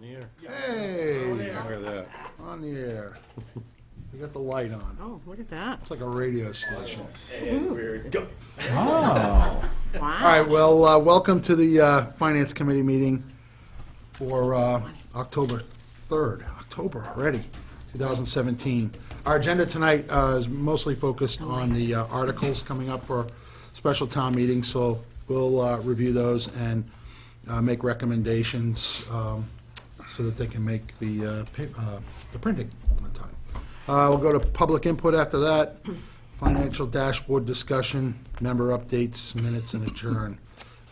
the air. Hey, Look at that. on the air. We got the light on. Oh, look at that. It's like a radio station. And we're go. Oh. Wow. All right, well, welcome to the Finance Committee meeting for October 3rd. October already, 2017. Our agenda tonight is mostly focused on the articles coming up for special town meeting, so we'll review those and make recommendations so that they can make the printing on time. We'll go to public input after that, financial dashboard discussion, member updates, minutes, and adjourn.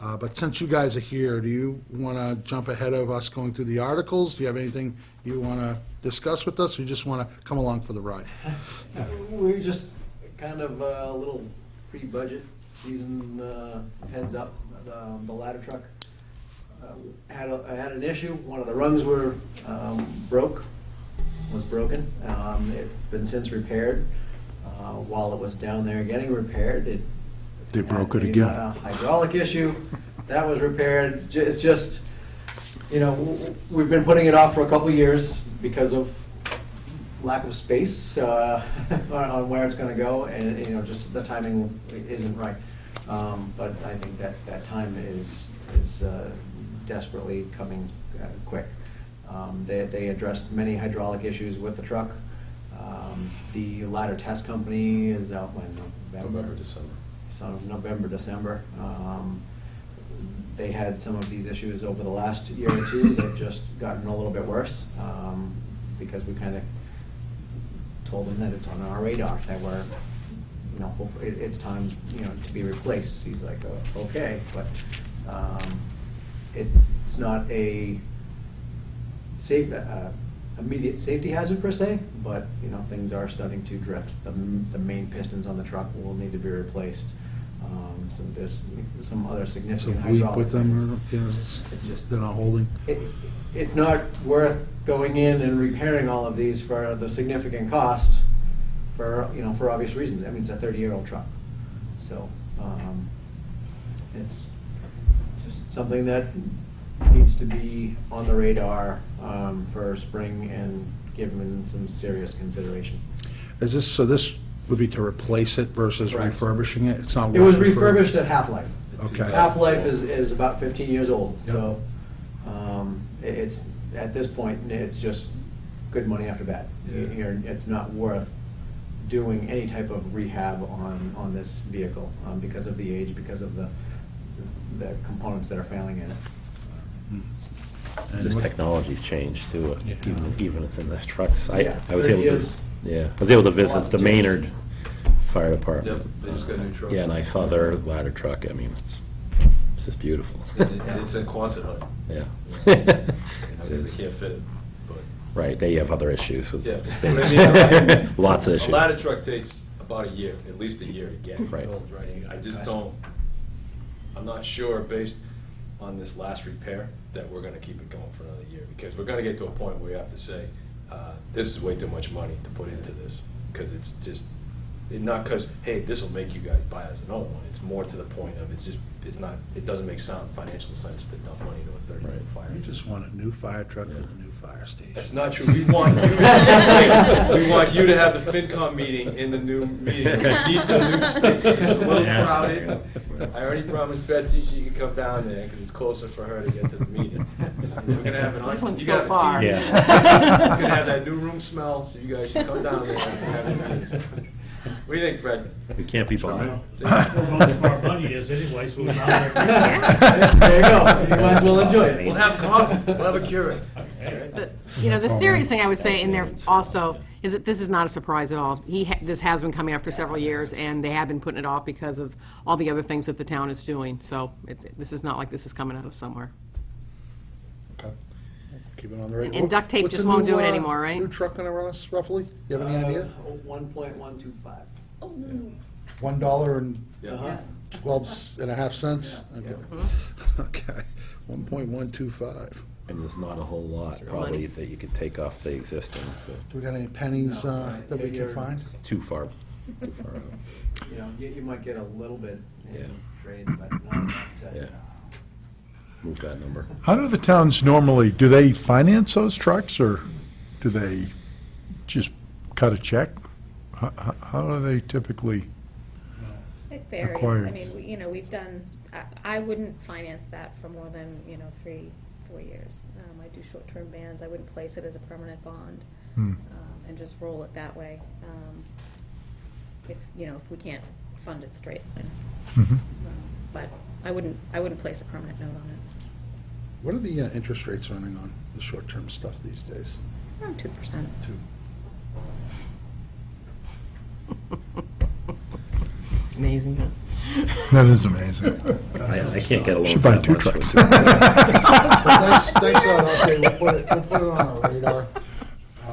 But since you guys are here, do you want to jump ahead of us going through the articles? Do you have anything you want to discuss with us, or you just want to come along for the ride? We're just kind of a little pre-budget season heads up. The ladder truck had an issue. One of the rungs were broken. It's been since repaired. While it was down there getting repaired, They broke it had again. a hydraulic issue. That was repaired. It's just, we've been putting it off for a couple of years because of lack of space on where it's going to go, and just the timing isn't right. But I think that time is desperately coming quick. They addressed many hydraulic issues with the truck. The ladder test company is out in November, December. So November, December. They had some of these issues over the last year or two. They've just gotten a little bit worse because we kind of told them that it's on our radar, that we're, it's time, to be replaced. He's like, oh, okay, but it's not a safe, immediate safety hazard per se, but things are starting to drift. The main pistons on the truck will need to be replaced. So there's some other significant Some weep hydraulic with them, things. or It's just they're not holding? It's not worth going in and repairing all of these for the significant cost for obvious reasons. I mean, it's a 30-year-old truck, so it's just something that needs to be on the radar for spring and given some serious consideration. So this would be to replace it versus Correct. refurbishing it? It's not. It was worth refurb- refurbished at half-life. Okay. Half-life is about 15 years old, Yep. so it's, at this point, it's just good money after bad. It's not worth doing any type of rehab on this vehicle because of the age, because of the components that are failing in it. And This what- technology's changed too, Yeah. even within this trucks. I was 30 able to, years. I was able to Lots visit of the change. Maynard Fire Department. Yep, they just got a new truck. Yeah, and I saw their ladder truck. I mean, it's just beautiful. And it's in Quonset hut. Yeah. It Because is. they can't fit it, but. Right, they have other issues with Yeah. space. Lots of A issues. ladder truck takes about a year, at least a year to get Right. built, right? I just don't, I'm not sure, based on this last repair, that we're gonna keep it going for another year, because we're gonna get to a point where we have to say, this is way too much money to put into this, because it's just, not because, hey, this will make you guys buy us another one. It's more to the point of, it's not, it doesn't make sound financial sense to dump money into a 30-year Right. fire. You just want a new fire truck with a new fire station. That's not true. We want you to have the FinCom meeting in the new meeting. We need some new space. This is a little Yeah. crowded. I already promised Betsy she could come down there because it's closer for her to get to the meeting. And we're gonna have an This one's you so gotta have a far. TV. Yeah. It's gonna have that new room smell, so you guys should come down there and have your meetings. What do you think, Fred? We can't be bought. Well, most of our money is anyway, so we're not. There you go. You might as well enjoy it. We'll have coffee. We'll have a Keurig. The serious thing I would say in there also is that this is not a surprise at all. This has been coming up for several years, and they have been putting it off because of all the other things that the town is doing. So this is not like this is coming out of somewhere. Okay. Keep it on the radar. And duct tape What's just the won't new, do it anymore, right? New truck gonna run us roughly? You have any idea? 1.125. $1 and Uh-huh. 12.5 Okay. Mm-hmm. Okay. 1.125. And there's not a whole lot, probably, that you could take off the existing. So Do we got any pennies No, that we can you're- find? it's too far out. You might get a little bit Yeah. in trade, but not enough to. Yeah. move that number. How do the towns normally, do they finance those trucks, or do they just cut a check? How do they typically? It varies. I Acquired. mean, we've done, I wouldn't finance that for more than, 3-4 years. I do short-term bans. I wouldn't place it as a permanent bond, and just roll it that way. If we can't fund it straight. But I wouldn't place a permanent note on it. What are the interest rates running on the short-term stuff these days? Around 2%. Amazing, huh? That is amazing. I can't get a loan Should for buy that two much. trucks. Thanks for that update. We'll put it on our radar.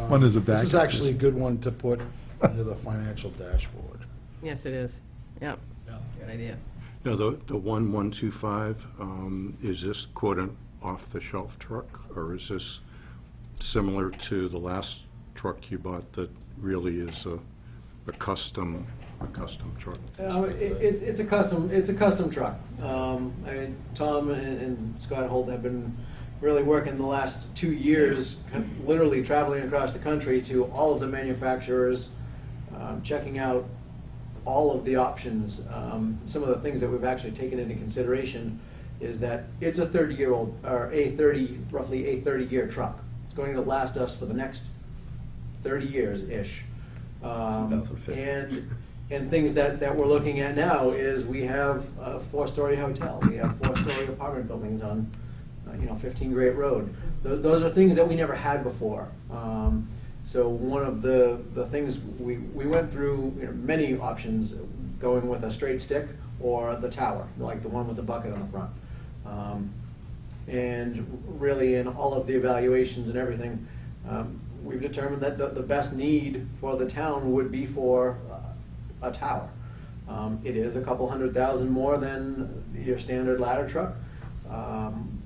One is a This back. is actually a good one to put into the financial dashboard. Yes, it is. Yep. Good idea. Now, the 1125, is this quote an off-the-shelf truck, or is this similar to the last truck you bought that really is a custom truck? It's a custom truck. I mean, Tom and Scott Holt have been really working the last 2 years, literally traveling across the country to all of the manufacturers, checking out all of the options. Some of the things that we've actually taken into consideration is that it's a 30-year-old, or roughly a 30-year truck. It's going to last us for the next 30 years-ish. 2050. And things that we're looking at now is we have a 4-story hotel, we have 4-story apartment buildings on, 15 Great Road. Those are things that we never had before. So one of the things we went through, many options, going with a straight stick or the tower, like the one with the bucket on the front. And really, in all of the evaluations and everything, we've determined that the best need for the town would be for a tower. It is a couple $100,000 more than your standard ladder truck,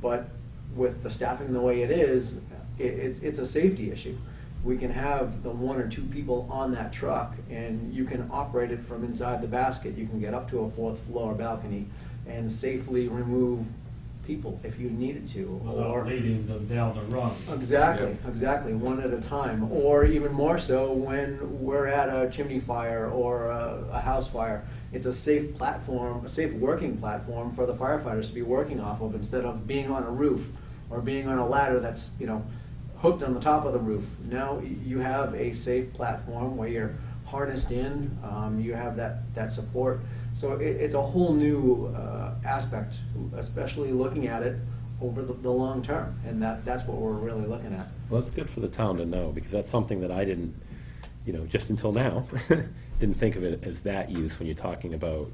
but with the staffing the way it is, it's a safety issue. We can have the 1 or 2 people on that truck, and you can operate it from inside the basket. You can get up to a 4th floor balcony and safely remove people if you needed to. Without leading them down the run. Exactly, one at a time. Or even more so when we're at a chimney fire or a house fire. It's a safe platform, a safe working platform for the firefighters to be working off of, instead of being on a roof or being on a ladder that's, hooked on the top of the roof. Now you have a safe platform where you're harnessed in, you have that support. So it's a whole new aspect, especially looking at it over the long term, and that's what we're really looking at. Well, it's good for the town to know, because that's something that I didn't, just until now, didn't think of it as that use when you're talking about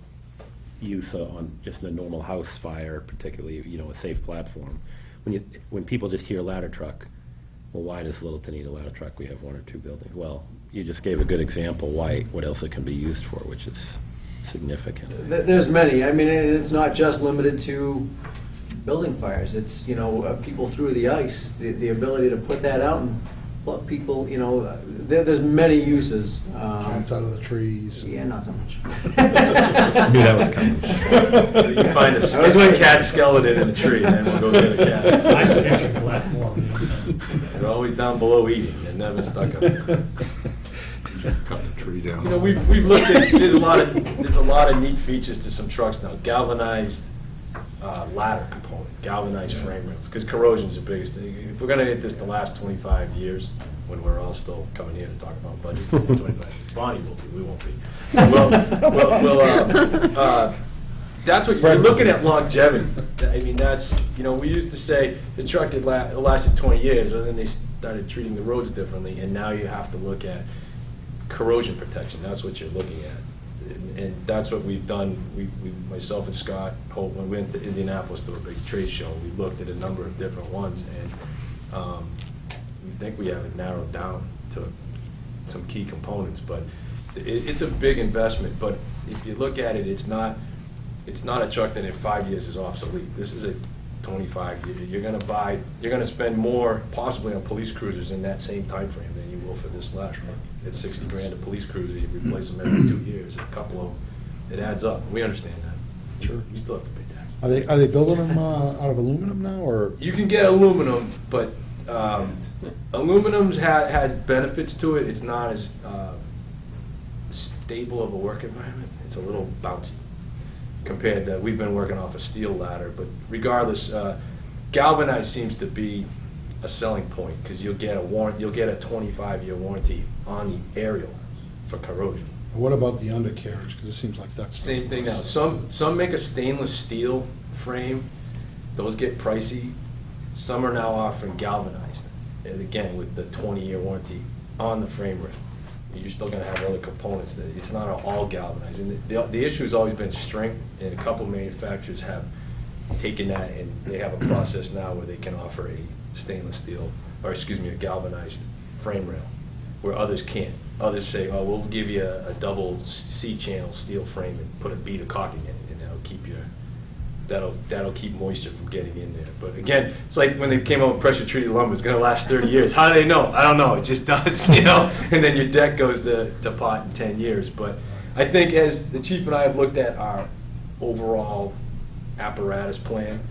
use on just a normal house fire, particularly, a safe platform. When people just hear ladder truck, well, why does Littleton need a ladder truck? We have 1 or 2 buildings. Well, you just gave a good example what else it can be used for, which is significant. There's many. I mean, it's not just limited to building fires. It's, people through the ice, the ability to put that out and pluck people, there's many uses. Plants out of the trees. Yeah, not so much. I knew that was coming. You find a cat skeleton in a tree, and then we'll go get a cat. Nice fishing platform. They're always down below eating, they're never stuck up there. Cut the tree down. We've looked at, there's a lot of neat features to some trucks now. Galvanized ladder component, galvanized frame rails, because corrosion's the biggest thing. If we're gonna hit this the last 25 years, when we're all still coming here to talk about budgets, 25, Bonnie will be, we won't be. That's what, you're looking at longevity. I mean, that's, we used to say the truck had lasted 20 years, but then they started treating the roads differently, and now you have to look at corrosion protection. That's what you're looking at. And that's what we've done. Myself and Scott Holt, when we went to Indianapolis to a big trade show, we looked at a number of different ones, and we think we have it narrowed down to some key components. But it's a big investment. But if you look at it, it's not a truck that in 5 years is obsolete. This is a 25 year. You're going to spend more possibly on police cruisers in that same time frame than you will for this last one. It's $60,000 a police cruiser. You replace them every 2 years. It adds up. We understand that. Sure. You still have to pay tax. Are they building them out of aluminum now, or? You can get aluminum, but aluminum has benefits to it. It's not as stable of a work environment. It's a little bouncy compared to, we've been working off a steel ladder, but regardless, galvanized seems to be a selling point, because you'll get a 25-year warranty on the aerial for corrosion. What about the undercarriage? Because it seems like that's. Same thing now. Some make a stainless steel frame. Those get pricey. Some are now offering galvanized. And again, with the 20-year warranty on the frame rail. You're still gonna have other components that, it's not all galvanized. And the issue has always been strength, and a couple manufacturers have taken that, and they have a process now where they can offer a stainless steel, or excuse me, a galvanized frame rail, where others can't. Others say, oh, we'll give you a double C-channel steel frame and put a bead of caulking in it, and that'll keep moisture from getting in there. But again, it's like when they came out with pressure treated lumber, it's gonna last 30 years. How do they know? I don't know, it just does, you know? And then your deck goes to pot in 10 years. But I think as the chief and I have looked at our overall apparatus plan,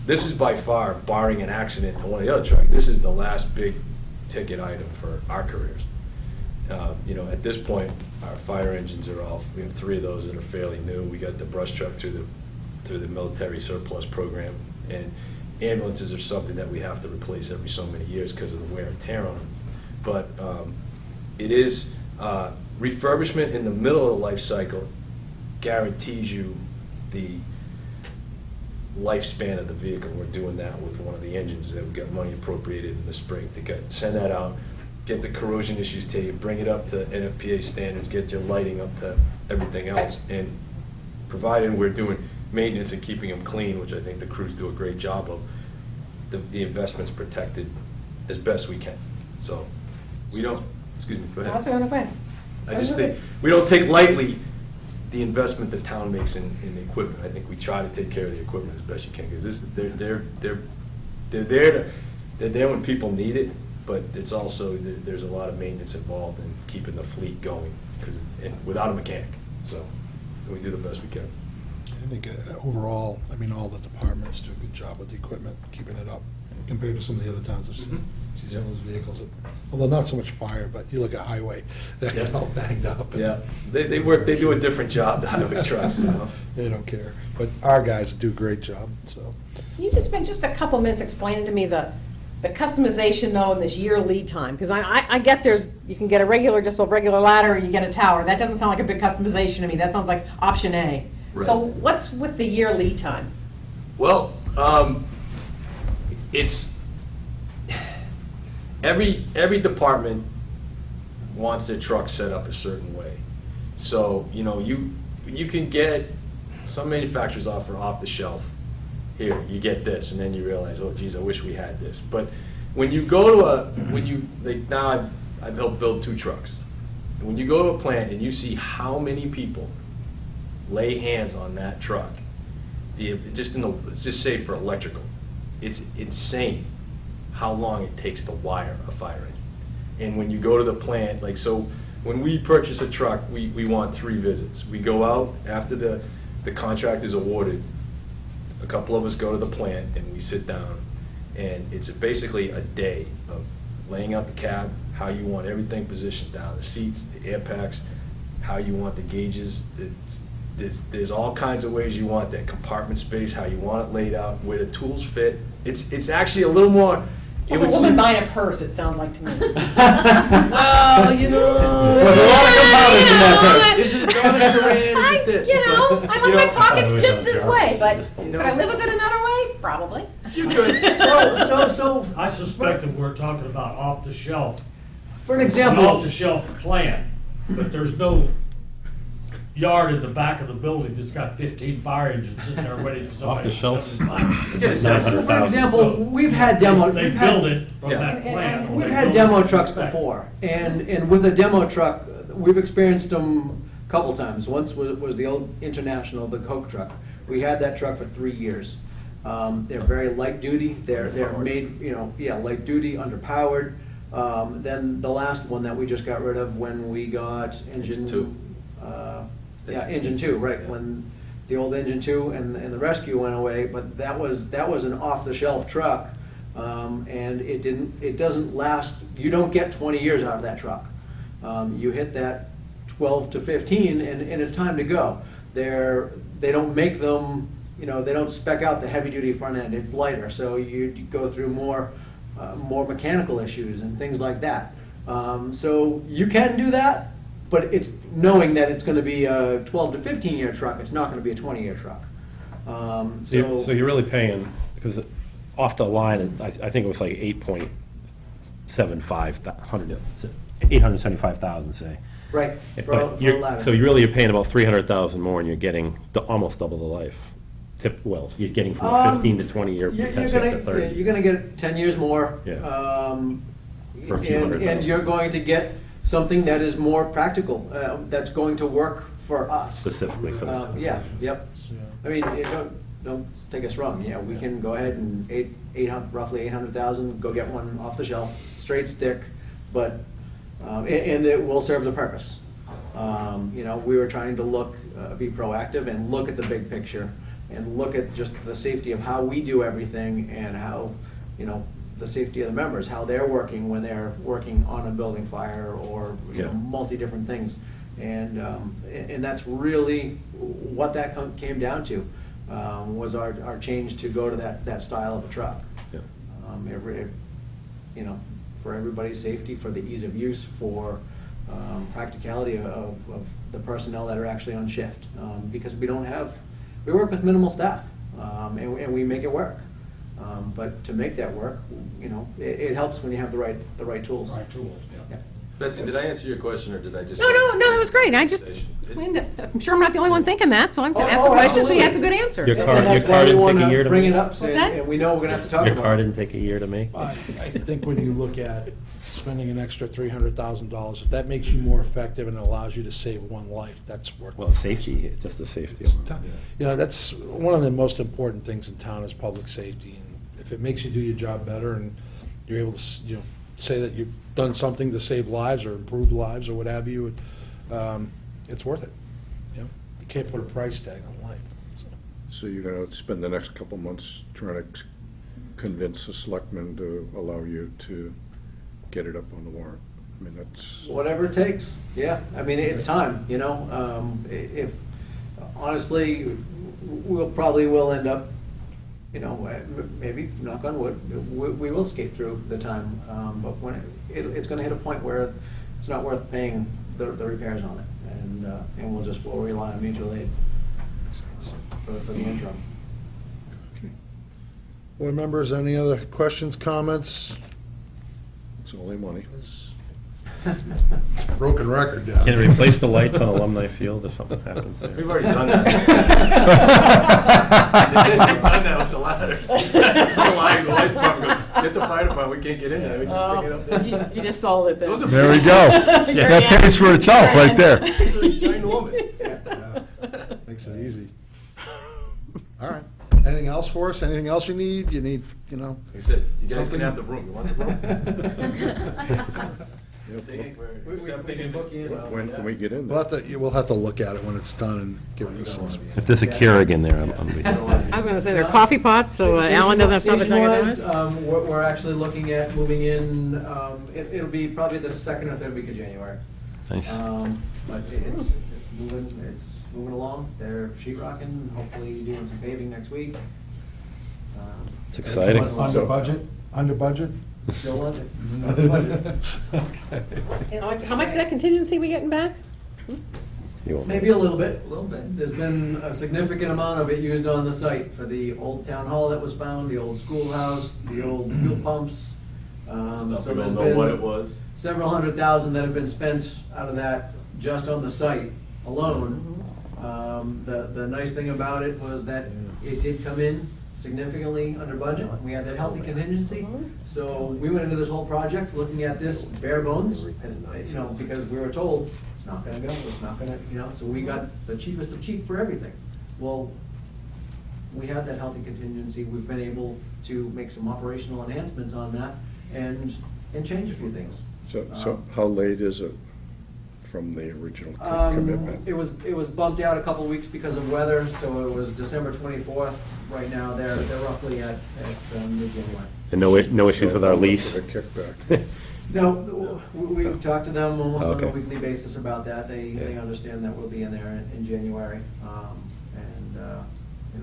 this is by far, barring an accident to one of the other trucks, this is the last big ticket item for our careers. You know, at this point, our fire engines are all, we have 3 of those that are fairly new. We got the brush truck through the military surplus program, and ambulances are something that we have to replace every so many years because of the wear and tear on them. But it is refurbishment in the middle of the life cycle guarantees you the lifespan of the vehicle. We're doing that with one of the engines that we got money appropriated in the spring to send that out, get the corrosion issues taken, bring it up to NFPA standards, get your lighting up to everything else, and provided we're doing maintenance and keeping them clean, which I think the crews do a great job of, the investment's protected as best we can. So we don't, excuse me, go ahead. That's another way. I just think, we don't take lightly the investment the town makes in the equipment. I think we try to take care of the equipment as best you can, because they're there when people need it, but it's also, there's a lot of maintenance involved in keeping the fleet going, without a mechanic. So we do the best we can. I think overall, I mean, all the departments do a good job with the equipment, keeping it up, compared to some of the other towns I've seen. See some of those vehicles, although not so much fire, but you look at highway, they're Yeah. all banged up. and Yeah, they do a different job, the highway trucks, you know? They don't care. But our guys do a great job, so. Can you just spend just a couple minutes explaining to me the customization though, and this year lead time? Because I get you can get just a regular ladder, or you get a tower. That doesn't sound like a big customization to me. That sounds like option A. So Right. what's with the year lead time? Well, it's, every department wants their truck set up a certain way. So, you know, you can get, some manufacturers offer off the shelf, here, you get this, and then you realize, oh geez, I wish we had this. But when you go to now I've helped build 2 trucks. And when you go to a plant and you see how many people lay hands on that truck, let's just say for electrical, it's insane how long it takes to wire a fire engine. And when you go to the plant, like, so when we purchase a truck, we want 3 visits. We go out after the contract is awarded, a couple of us go to the plant and we sit down, and it's basically a day of laying out the cab, how you want everything positioned down, the seats, the air packs, how you want the gauges. There's all kinds of ways you want that compartment space, how you want it laid out, where the tools fit. It's actually a little more. Like a woman buying a purse, it sounds like to me. Well, you know, There's a lot of components in that purse. Is it $1 is it this? I want my pockets just this way, but You know- could I live with it another way? Probably. You could. Well, so I suspect that we're talking about off-the-shelf, for an an example, off-the-shelf plan, but there's no yard in the back of the building that's got 15 fire engines sitting there waiting for somebody. Off the shelf? to come and Get a sense. so for an example, we've had demo. They we've had- build it from Yeah. that plan. or We've they had build demo it trucks from spec. before, and with a demo truck, we've experienced them a couple times. Once was the old International, the Coke truck. We had that truck for 3 years. They're very light duty. They're made, light duty, underpowered. Then the last one that we just got rid of when we got engine Engine 2. engine 2, right? Yeah. When the old engine two and the rescue went away, but that was an off-the-shelf truck. And it doesn't last, you don't get 20 years out of that truck. You hit that 12 to 15 and it's time to go. They don't make them, they don't spec out the heavy-duty front end, it's lighter, so you go through more mechanical issues and things like that. So you can do that, but it's knowing that it's gonna be a 12 to 15-year truck, it's not gonna be a 20-year truck. So you're really paying, because off the line, I think it was like 875,000, say. Right, But for a ladder. So you're paying about 300,000 more, and you're getting almost double the life. Well, you're getting from a 15 to 20-year, potentially up to 30. You're gonna get 10 years more. Yeah. For a few hundred And thousand. you're going to get something that is more practical, that's going to work for us. Specifically for the town. Yeah, yep. I mean, don't take us wrong, yeah, we can go ahead and roughly 800,000, go get one off the shelf, straight stick, but, and it will serve the purpose. We were trying to be proactive and look at the big picture and look at just the safety of how we do everything and how, the safety of the members, how they're working when they're working on a building fire or, Yeah. multi-different things. And that's really what that came down to, was our change to go to that style of a truck. Yeah. For everybody's safety, for the ease of use, for practicality of the personnel that are actually on shift. Because we work with minimal staff, and we make it work. But to make that work, it helps when you have the right tools. Right tools, yeah. Yeah. Betsy, did I answer your question, or did I just? No, that was great. I'm sure I'm not the only one thinking that, so I'm gonna ask the question, so he has a good answer. Your And car- that's your why car we didn't take a wanna year to bring make? it up, What's that? and we know we're gonna have to talk Your about car it. didn't take a year to make? I think when you look at spending an extra $300,000, if that makes you more effective and allows you to save one life, that's worth Well, safety, just the safety. That's one of the most important things in town is public safety. And if it makes you do your job better and you're able to, say that you've done something to save lives or improve lives or what have you, it's worth it. You can't put a price tag on life. So you're gonna spend the next couple months trying to convince the selectmen to allow you to get it up on the warrant? I mean, that's, Whatever it takes, yeah. I mean, it's time, if, honestly, we'll end up, maybe, knock on wood, we will skate through the time. But when it's gonna hit a point where it's not worth paying the repairs on it. And we'll rely on mutual aid for the interim. Board members, any other questions, comments? it's only money. Broken record down. Can it replace the lights on Alumni Field if something happens there? We've already done that. We've done that with the ladders. The light department goes, get the fire department, we can't get in there, we just stick it up there. You just sold it then. Those are There we go. That pays for itself right there. These are ginormous. Makes it easy. All right. Anything else for us? Anything else you need? You need, Like I said, you guys Something- can have the room, you want the room? Take it, we're We accepting can it. book you in. When can we get in we'll there? we'll have to look at it when it's done and give you some. If there's a Keurig in there, I'm I was gonna say, they're coffee pots, so Alan doesn't have to stop at Dunkin' Station-wise, Donuts. we're actually looking at moving in, it'll be probably the second or third week of January. Nice. But it's moving along. They're sheet rocking, hopefully doing some paving next week. It's exciting. Under budget? Under budget? Still on, it's under budget. How much of that contingency we getting back? You won't Maybe a little bit. There's been a significant amount of it used on the site for the old town hall that was found, the old schoolhouse, the old fuel pumps. Stuff So we there's don't know what it been was. several $100,000 that have been spent out of that just on the site alone. The nice thing about it was that it did come in significantly under budget. We had that healthy contingency. So we went into this whole project looking at this bare bones, because we were told it's not gonna go, it's not gonna, so we got the cheapest of cheap for everything. Well, we had that healthy contingency. We've been able to make some operational enhancements on that and change a few things. So how late is it from the original It commitment? was bumped out a couple of weeks because of weather, so it was December 24th. Right now, they're roughly at mid-January. And no issues with our lease? For the kickback. No, we've talked to them almost on a Okay. weekly basis about that. They understand that we'll be in there in January.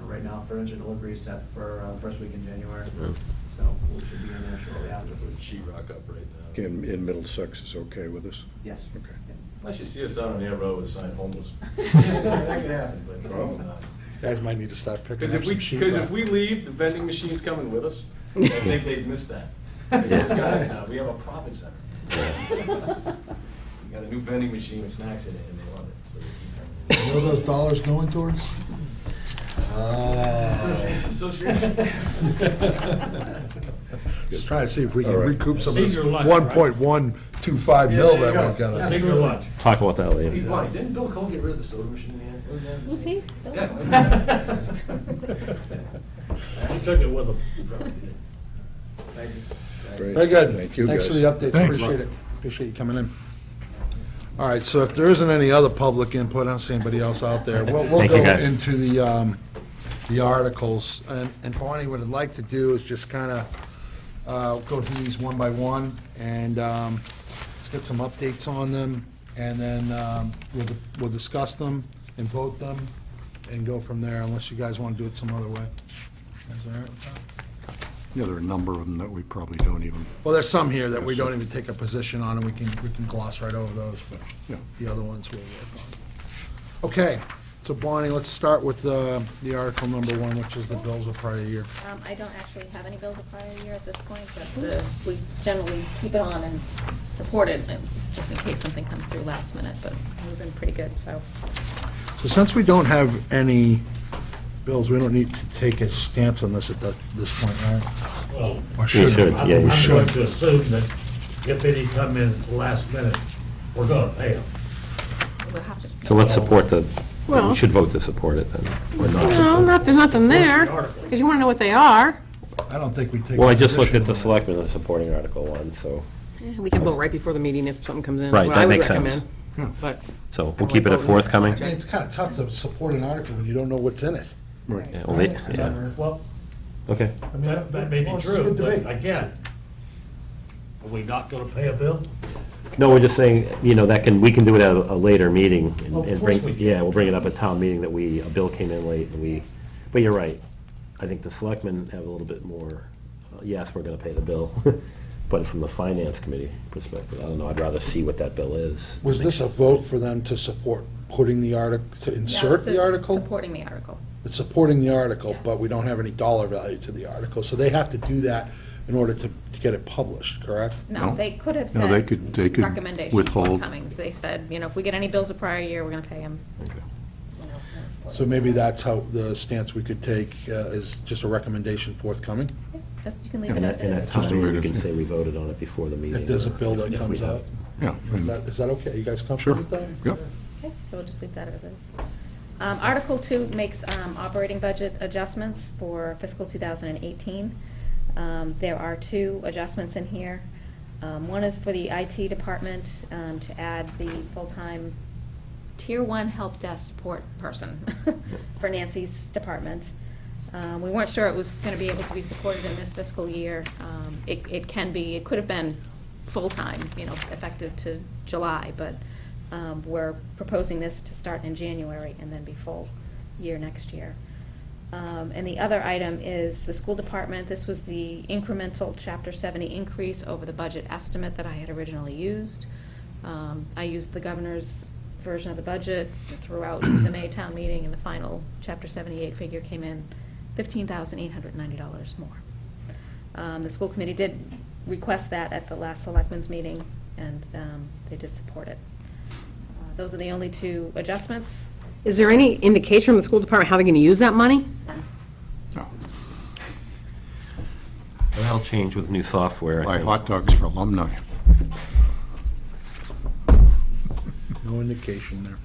Right now, furniture delivery is set for first week in January. So we should be in there shortly after. Sheetrock up right now. In Middlesex is okay with us? Yes. Okay. Unless you see us out on Air Road with sign homeless. That could happen, but probably not. Guys might need to start picking Because up if some we, sheet because rock. if we leave, the vending machine's coming with us. I think they'd miss that. Because those guys now, we have a profit center. We got a new vending machine with snacks in it, and they love it, so they keep You know coming. those dollars going towards? Association. Just trying to see if we can All right. recoup some of this Senior lunch, right? 1.125 mil Yeah, there that you go. we've got. Senior lunch. Talk about that Hey, later. Bonnie, didn't Bill Cole get rid of the soda machine in the end? Who's he? Yeah. He took it with him. Thank you. Great. Very good. Thank you, Thanks guys. for the updates, Thanks. appreciate it. Appreciate you coming in. All right, so if there isn't any other public input, I don't see anybody else out there. We'll Thank you, go guys. into the articles. And Barney, what I'd like to do is just kind of go through these one by one and let's get some updates on them. And then we'll discuss them and vote them and go from there, unless you guys want to do it some other way. Is that all right with that? Yeah, there are a number of them that we probably don't even, Well, there's some here that we don't even take a position on, and we can gloss right over those, but Yeah. the other ones we'll work on. Okay, so Bonnie, let's start with the article number one, which is the bills of prior year. I don't actually have any bills of prior year at this point, but we generally keep it on and support it, just in case something comes through last minute, but we've been pretty good, so. So since we don't have any bills, we don't need to take a stance on this at this point, right? Well, Or You should, I'm yeah, you I'm should. going to assume that if any come in at the last minute, we're gonna pay them. We'll have to. So let's support the, Well- we should vote to support it then. Or not No, support. there's nothing there, because you want to know what they are. I don't think we take. Well, a I just looked position at the on it. selectmen as supporting Article 1, so, We can vote right before the meeting if something comes in. Right, What that I would makes sense. recommend. But so we'll keep it at forthcoming. I mean, it's kind of tough to support an article when you don't know what's in it. Yeah, well, yeah, Well, okay. I mean, that may be well, it's a true, good but debate. again, are we not gonna pay a bill? No, we're just saying, we can do it at a later meeting. and- Of and course bring we can. Yeah, we'll bring it up at town meeting that a bill came in late and but you're right. I think the selectmen have a little bit more, yes, we're gonna pay the bill. But from the finance committee perspective, I don't know, I'd rather see what that bill is. Was this a vote for them to support putting the article, to Yeah, insert this the is article? Supporting the article. It's supporting the article, Yeah. but we don't have any dollar value to the article, so they have to do that in order to get it published, correct? No, No. they could have No, said. they could recommendations withhold. forthcoming. They said, if we get any bills of prior year, we're gonna pay them. So maybe that's how the stance we could take, is just a recommendation forthcoming? You can leave it And as at it that is. time, Just a way we to- can say we voted on it before the meeting. If there's a bill or that if we comes have- out? Yeah. Is that okay? You guys comfortable Sure. with that? Yep. Okay, so we'll just leave that as is. Article 2 makes operating budget adjustments for fiscal 2018. There are 2 adjustments in here. One is for the IT department to add the full-time Tier 1 help desk support person for Nancy's department. We weren't sure it was going to be able to be supported in this fiscal year. It can be, it could have been full-time, effective to July, but we're proposing this to start in January and then be full year next year. And the other item is the school department. This was the incremental Chapter 70 increase over the budget estimate that I had originally used. I used the governor's version of the budget throughout the May town meeting, and the final Chapter 78 figure came in $15,890 more. The school committee did request that at the last selectmen's meeting, and they did support it. Those are the only 2 adjustments. is there any indication from the school department how they're going to use that money? No. That'll change with new software, I Buy think. hot dogs for alumni. No indication there.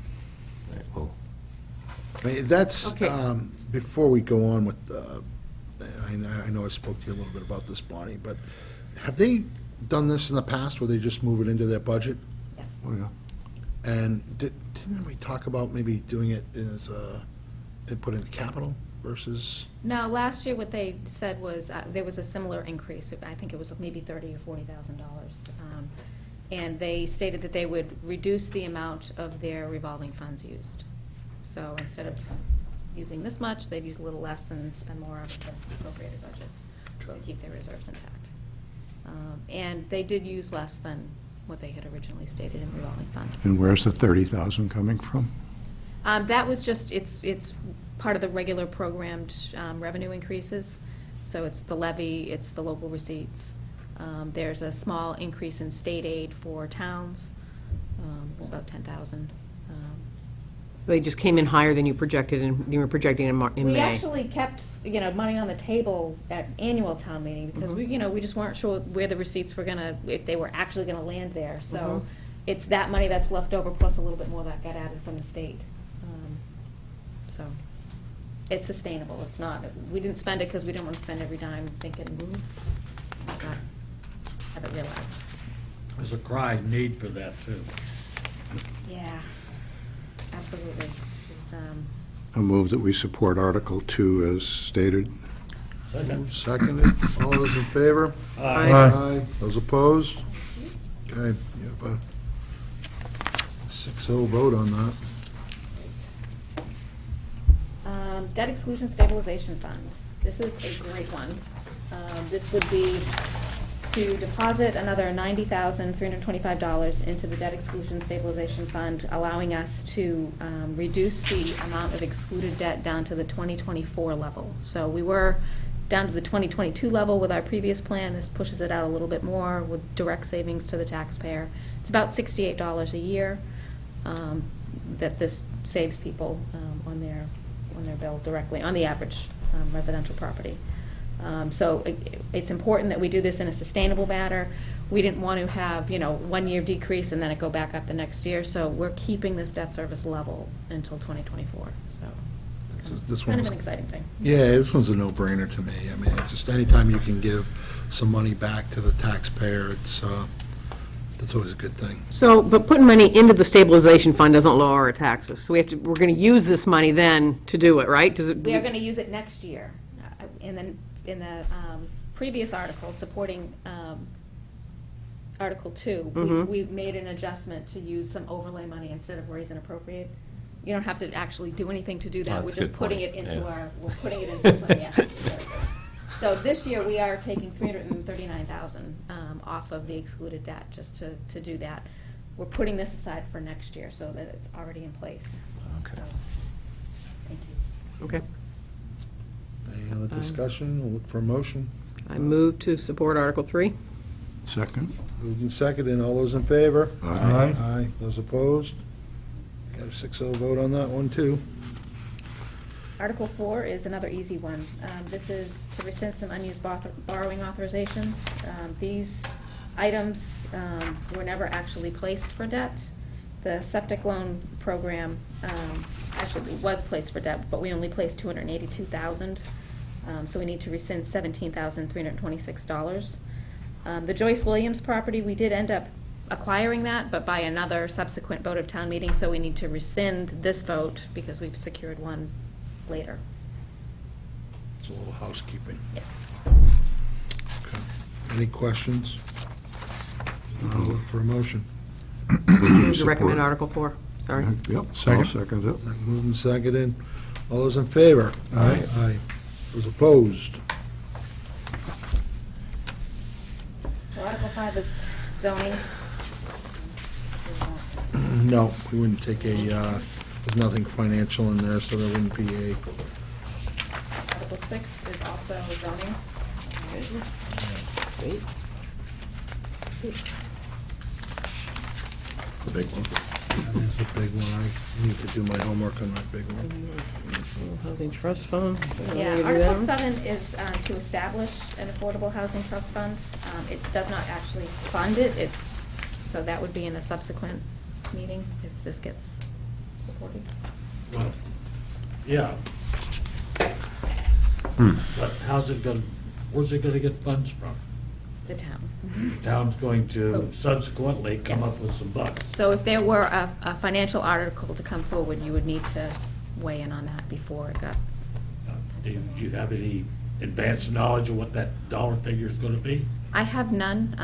Right, well, I mean, that's, Okay. before we go on with, I know I spoke to you a little bit about this, Bonnie, but have they done this in the past where they just move it into their budget? Yes. Oh, yeah. And didn't we talk about maybe doing it as put in capital versus? No, last year what they said was, there was a similar increase, I think it was maybe $30,000 or $40,000. And they stated that they would reduce the amount of their revolving funds used. So instead of using this much, they'd use a little less and spend more of the appropriated budget to Okay. keep their reserves intact. And they did use less than what they had originally stated in revolving funds. And where's the 30,000 coming from? That was just, it's part of the regular programmed revenue increases. So it's the levy, it's the local receipts. There's a small increase in state aid for towns. It was about 10,000. They just came in higher than you projected, and you were projecting in May. We actually kept, money on the table at annual town meeting because we just weren't sure where the receipts were if they were actually gonna land there. So it's that money that's left over plus a little bit more that got added from the state. So it's sustainable. It's not, we didn't spend it because we didn't want to spend every dime thinking, might not have it realized. There's a crying need for that, too. Yeah, absolutely. It's, I move that we support Article 2 as stated. Second. Seconded. All those in favor? Aye. Aye. Those opposed? Okay, you have a 6-0 vote on that. Debt exclusion stabilization fund. This is a great one. This would be to deposit another $90,325 into the debt exclusion stabilization fund, allowing us to reduce the amount of excluded debt down to the 2024 level. So we were down to the 2022 level with our previous plan. This pushes it out a little bit more with direct savings to the taxpayer. It's about $68 a year that this saves people on their bill directly, on the average residential property. So it's important that we do this in a sustainable manner. We didn't want to have, 1 year decrease and then it go back up the next year. So we're keeping this debt service level until 2024. So This it's kind of one's- an exciting thing. Yeah, this one's a no-brainer to me. I mean, it's just anytime you can give some money back to the taxpayer, that's always a good thing. So, but putting money into the stabilization fund doesn't lower our taxes. So we're going to use this money then to do it, right? We are going to use it next year. In the previous article supporting Article 2, we made an adjustment to use some overlay money instead of raise and appropriate. You don't have to actually do anything to do that. Oh, We're that's a just good putting point. it into Yeah. we're putting it into the plan, yes. So this year, we are taking $339,000 off of the excluded debt, just to do that. We're putting this aside for next year, so that it's already in place. Okay. So, thank you. Okay. Any other discussion? We'll look for a motion. I move to support Article 3. Second? Moved and seconded. All those in favor? Aye. Aye. Those opposed? Got a 6-0 vote on that one, too. Article 4 is another easy one. This is to rescind some unused borrowing authorizations. These items were never actually placed for debt. The septic loan program actually was placed for debt, but we only placed $282,000. So we need to rescind $17,326. The Joyce Williams property, we did end up acquiring that, but by another subsequent vote of town meeting, so we need to rescind this vote because we've secured one later. It's a little housekeeping. Yes. Okay. Any questions? I'll look for a motion. Move to recommend Article 4. Sorry. Yep, I'll Second. second it. Moved and seconded. All those in favor? Aye. Aye. Those opposed? So Article 5 is zoning. No, we wouldn't take there's nothing financial in there, so there wouldn't be a, Article 6 is also zoning. Wait. The big one. that is a big one. I need to do my homework on that big one. Housing Trust Fund. Yeah, We do Article that 7 one? is to establish an affordable housing trust fund. It does not actually fund it, so that would be in a subsequent meeting if this gets supported. Well, yeah. But where's it gonna get funds from? The town. The town's going to subsequently come up Yes. with some bucks. So if there were a financial article to come forward, you would need to weigh in on that before it got. Do you have any advanced knowledge of what that dollar figure is gonna be? I have none.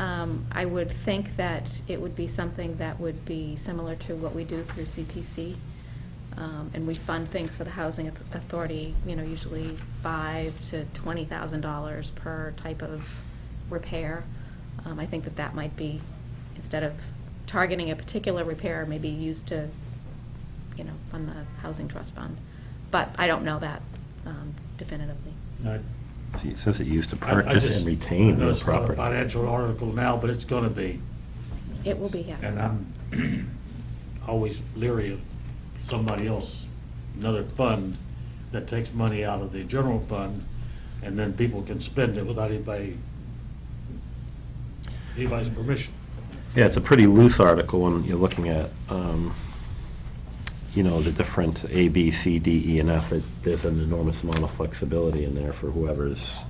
I would think that it would be something that would be similar to what we do through CTC. And we fund things for the Housing Authority, usually $5,000 to $20,000 per type of repair. I think that might be, instead of targeting a particular repair, maybe used to, fund the Housing Trust Fund. But I don't know that definitively. I- See, it says it used to I purchase just- and retain I know the it's not a property. financial article now, but it's gonna be. It will be, yeah. And I'm always leery of somebody else, another fund that takes money out of the general fund, and then people can spend it without anybody's permission. Yeah, it's a pretty loose article when you're looking at, the different A, B, C, D, E, and F. There's an enormous amount of flexibility in there for whoever's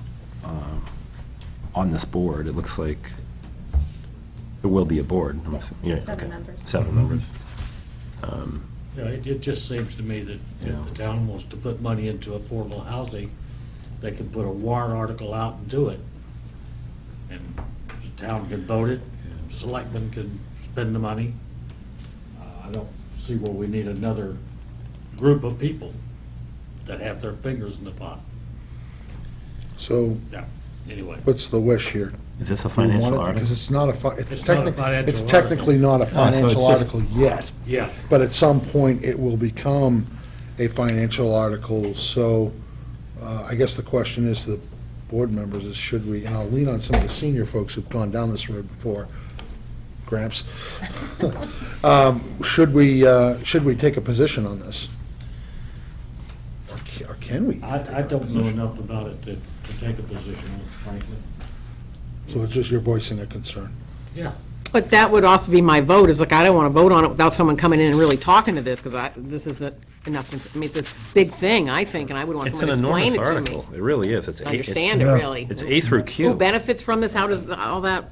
on this board. It looks like there will be a board. I'm Yes, assuming. Yeah, 7 okay. members. 7 members. Yeah, it just seems to me that Yeah. if the town wants to put money into affordable housing, they can put a warrant article out and do it. And the town can vote it, selectmen can spend the money. I don't see where we need another group of people that have their fingers in the pot. So Yeah, anyway. what's the wish here? Is this a Do we want financial it? article? Because it's not It's not a financial it's technically not a so it's financial just- article yet. Yeah. But at some point, it will become a financial article, so I guess the question is to the board members is should we, and I'll lean on some of the senior folks who've gone down this road before, Gramps. Should we take a position on this? Or can we? I take a don't know position? enough about it to take a position, frankly. So it's just you're voicing a concern. Yeah. But that would also be my vote, is like, I don't want to vote on it without someone coming in and really talking to this, because this isn't enough, it's a big thing, I think, and I would want It's an someone to explain enormous it to me. article. It really is. It's To A- understand it, Yeah. really. It's A through Q. Who benefits from this, how does all that,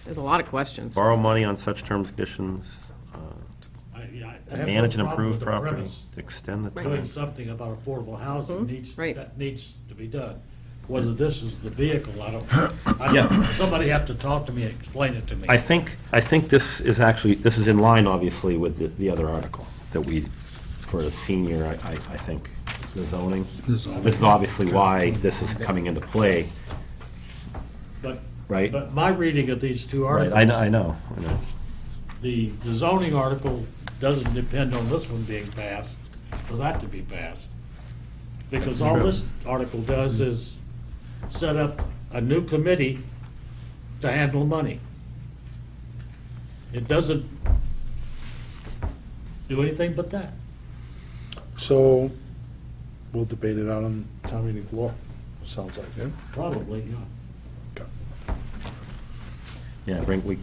there's a lot of questions. Borrow money on such terms and conditions, I to have no manage and problem improve with the property, premise. to extend the Doing time. something about affordable housing right. that needs to be done. Whether this is the vehicle, I Yeah. don't, somebody have to talk to me and explain it to me. I think this is actually, this is in line, obviously, with the other article that we, for a senior, I think, the zoning. This is obviously why this is coming into play, But, right? but my reading of these two Right, articles. I know. The zoning article doesn't depend on this one being passed, for that to be passed. Because all this article does is set up a new committee to handle money. It doesn't do anything but that. So we'll debate it out on town meeting floor, sounds like, yeah? Probably, yeah. Okay. Yeah, we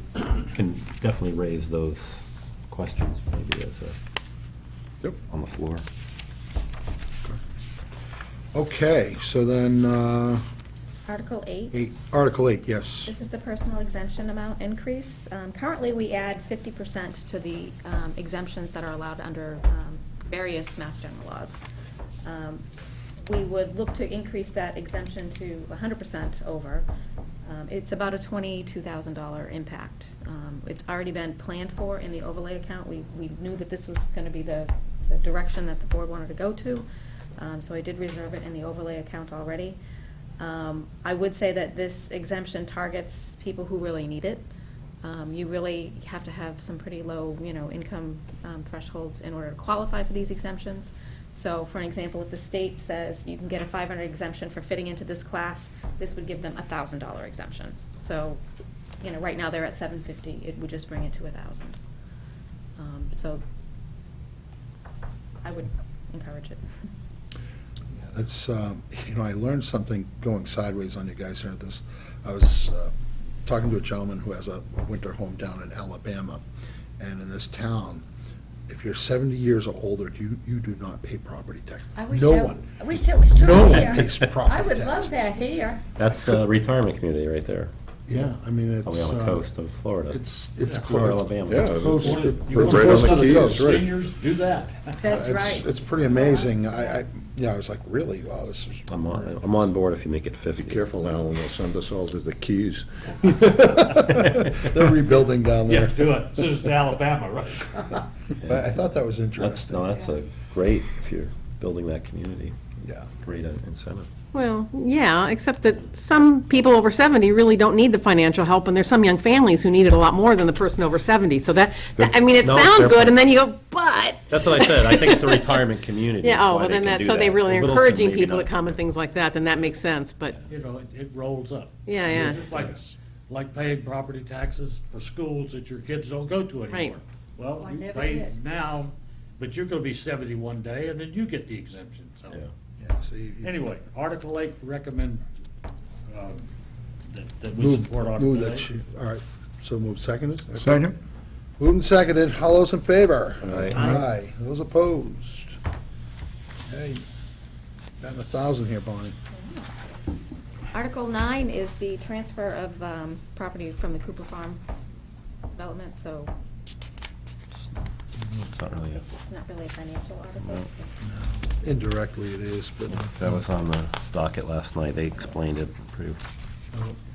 can definitely raise those questions maybe as Yep. on the floor. Okay, so then, Article 8. Article 8, yes. This is the personal exemption amount increase. Currently, we add 50% to the exemptions that are allowed under various Mass General laws. We would look to increase that exemption to 100% over. It's about a $22,000 impact. It's already been planned for in the overlay account. We knew that this was going to be the direction that the board wanted to go to, so I did reserve it in the overlay account already. I would say that this exemption targets people who really need it. You really have to have some pretty low, income thresholds in order to qualify for these exemptions. So, for an example, if the state says you can get a $500 exemption for fitting into this class, this would give them a $1,000 exemption. So, right now they're at $750. It would just bring it to $1,000. So, I would encourage it. That's, I learned something going sideways on you guys here at this. I was talking to a gentleman who has a winter home down in Alabama, and in this town, if you're 70 years or older, you do not pay property tax. I wish No that- one. I wish that was true No one here. pays property I would love taxes. that here. That's a retirement community right there. Yeah, I mean, Are we it's, on the coast of Florida? it's Florida, close. Alabama. Yeah, Close, You wanna- it's you wanna right close on to the the keys, coast. right. Seniors, do that. That's right. It's pretty amazing. I was like, really? Wow, this is. I'm on board if you make it 50. Be careful, Alan, they'll send us all to the Keys. They're rebuilding down Yeah, there. do it. This is Alabama, right? But I thought that was That's, interesting. no, that's a great, if you're building that community, Yeah. great incentive. Well, yeah, except that some people over 70 really don't need the financial help, and there's some young families who need it a lot more than the person over 70. So I mean, it No, sounds fair good, point. and then you go, but, That's what I said, I think it's a retirement community. yeah, is oh, why well, then can that, do so they that. really are Littleton, encouraging maybe people to not. come and things like that, then that makes sense, but, You know, it rolls up. yeah, yeah. It's just like paying property taxes for schools that your kids don't go to anymore. Right. Well, I you never pay did. now, but you're gonna be 70 one day, and then you get the exemption, so. Yeah. Yeah, so Anyway, Article 8, recommend that we support Move Article that 8. all right, so move seconded? Second? Moved and seconded. All those in favor? Aye. Aye. Those opposed? Hey, got 1,000 here, Bonnie. Article 9 is the transfer of property from the Cooper Farm development, so It's not really, it's not really a financial article. Indirectly it is, but that was on the docket last night, they explained it pretty,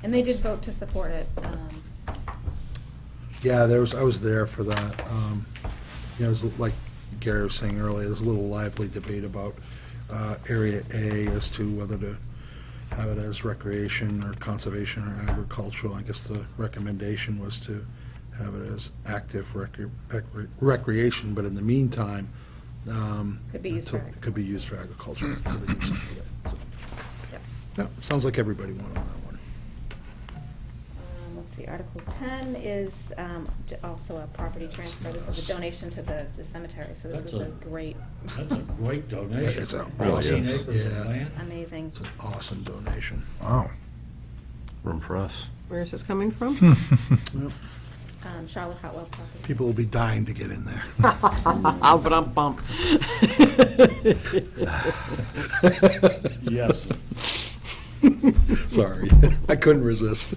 And they did vote to support it. yeah, I was there for that. You know, it was like Gary was saying earlier, there's a little lively debate about Area A as to whether to have it as recreation or conservation or agricultural. I guess the recommendation was to have it as active recreation, but in the meantime, Could be used for it could be used for agriculture until they do something with it. So, Yep. yeah, sounds like everybody won on that one. Let's see, Article 10 is also a property transfer. This is a donation to the cemetery, so this That's was a a- great, That's a great donation. It's a 15 awesome, acres of yeah. land. amazing. It's an awesome donation. Wow. room for us. Where's this coming from? Charlotte Hotwell property. People will be dying to get in there. Oh, but I'm bummed. Yes. Sorry, I couldn't resist.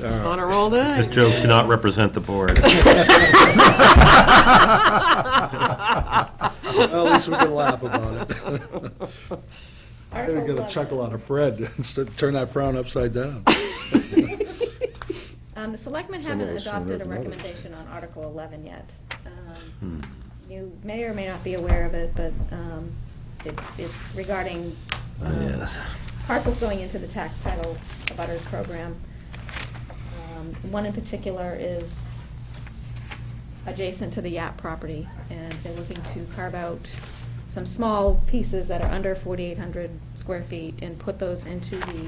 On a roll day. His jokes do not represent the board. Well, at least we can laugh about it. Article Maybe get a 11. chuckle out of Fred and turn that frown upside down. The selectmen Some haven't of us sooner adopted a than others. recommendation on Article 11 yet. You may or may not be aware of it, but it's regarding Yes. parcels going into the tax title abutters program. One in particular is adjacent to the Yap property, and they're looking to carve out some small pieces that are under 4,800 square feet and put those into the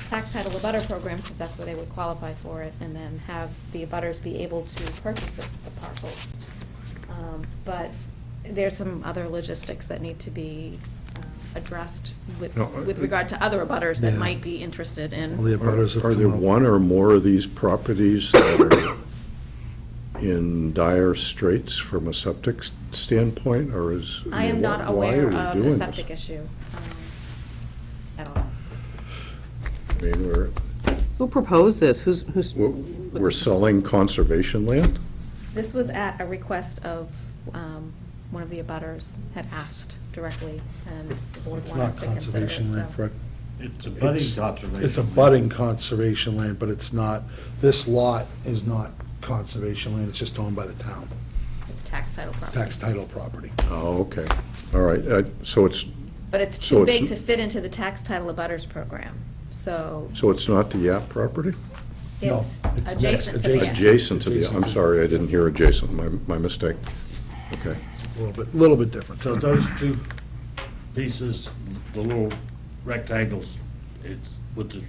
tax title abutter program, because that's where they would qualify for it, and then have the abutters be able to purchase the parcels. But there's some other logistics that need to be addressed with No, regard to other abutters that Yeah. might be interested in. All the abutters have Are there come up. one or more of these properties that are in dire straits from a septic standpoint, or is? I am not why are aware we of doing a this? septic issue at all. I mean, Who proposed this? Who's, we're selling conservation land? This was at a request of, one of the abutters had asked directly, and the board It's wanted not to consider it, conservation land, so. Fred. It's a budding It's conservation. a budding conservation land, but it's not, this lot is not conservation land, it's just owned by the town, It's tax title property. tax title property. Oh, okay, all right, so it's, But it's So too it's- big to fit into the tax title abutters program, so so it's not the Yap property? No, it's it's adjacent to next- the. Adjacent to the, I'm Adjacent. sorry, I didn't hear adjacent, my mistake. Okay. It's a little bit different. So those two pieces, the little rectangles, it's with the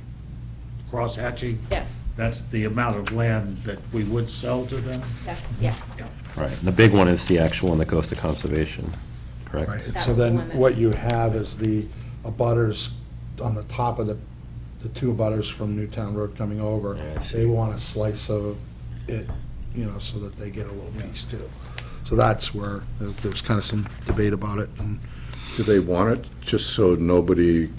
cross hatching, Yeah, that's the amount of land that we would sell to them? yes. Right, and the big one is the actual one that goes to conservation, correct? Right, That so was the then one that- what you have is the abutters on the top of the two abutters from Newtown Road coming over. Yeah, I see. They want a slice of it, you know, so that they get a little piece too. So that's where there's kind of some debate about it, and Do they want it just so nobody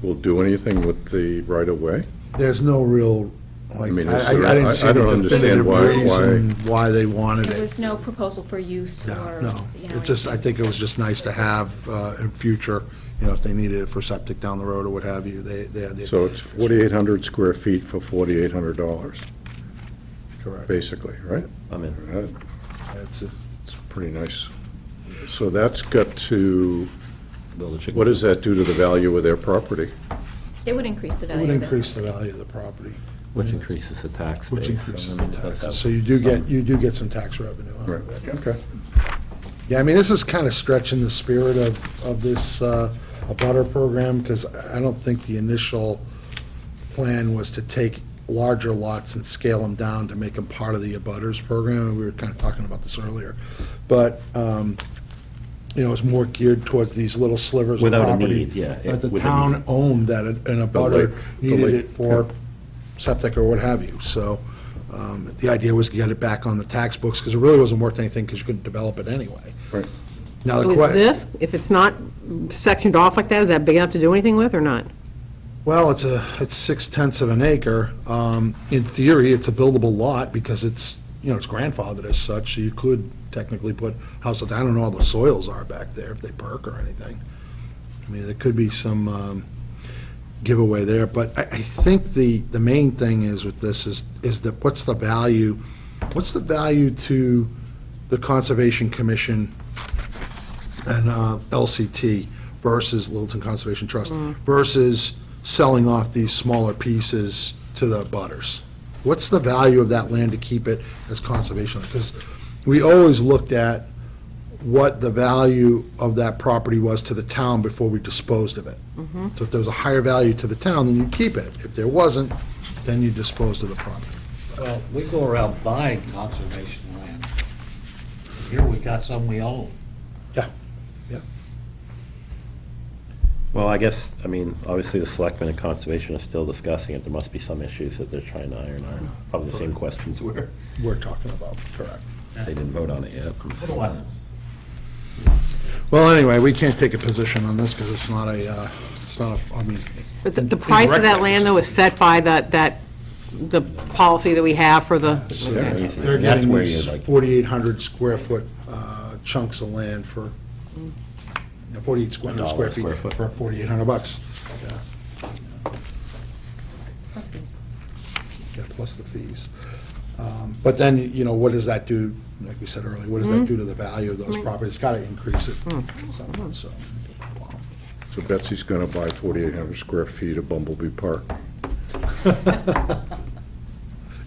will do anything with the right-of-way? There's no real, like, I mean, is I there- didn't see I don't any understand definitive why- reason why they wanted There it. was no proposal for use No, or, no. you know. It just, I think it was just nice to have in future, you know, if they needed it for septic down the road or what have you, they had the. So it's 4,800 square feet for $4,800, Correct. basically, right? I'm in. That's It's pretty nice. So that's got to, Build a chicken what does that do to the value of their property? It would increase the It value would of it. increase the value of the property, Which increases the tax base. which increases so, I the mean, it does taxes. have So you do some- get some tax revenue out of it. Okay. Yeah, I mean, this is kind of stretching the spirit of this abutter program, because I don't think the initial plan was to take larger lots and scale them down to make them part of the abutters program. We were kind of talking about this earlier. But, you know, it's more geared towards these little slivers of Without a property. need, yeah, That the with a town need. owned, that an abutter lake- the needed lake, it for yeah. septic or what have you. So the idea was to get it back on the tax books, because it really wasn't worth anything, because you couldn't develop it anyway. Right. Now, the So is que- this, if it's not sectioned off like that, is that big enough to do anything with or not? Well, it's 6/10 of an acre. In theory, it's a buildable lot because it's, you know, it's grandfathered as such, so you could technically put houses. I don't know how the soils are back there, if they perk or anything. I mean, there could be some giveaway there, but I think the main thing is with this is that what's the value to the Conservation Commission and LCT versus Littleton Conservation Trust versus selling off these smaller pieces to the butters? What's the value of that land to keep it as conservation? Because we always looked at what the value of that property was to the town before we disposed of it. So if there was a higher value to the town, then you keep it. If there wasn't, then you disposed of the property. Well, we go around buying conservation land. Here we got some we own. Yeah, yeah. Well, I guess, I mean, obviously the selectmen and conservation are still discussing it. There must be some issues that they're trying to iron out. Probably the same questions we're, We're talking about, correct. they didn't vote on it yet. What do I know? Well, anyway, we can't take a position on this because it's not I mean. But the price of that land, though, is set by the policy that we have for the, Very easy. They're That's getting where these you're like, 4,800 square foot chunks of land for, 4,800 square $1 feet square foot. for $4,800. Plus fees. Yeah, plus the fees. But then, you know, what does that do, like we said earlier, what does that do to the value of those properties? It's got to increase it. So, So Betsy's going to buy 4,800 square feet of Bumblebee Park.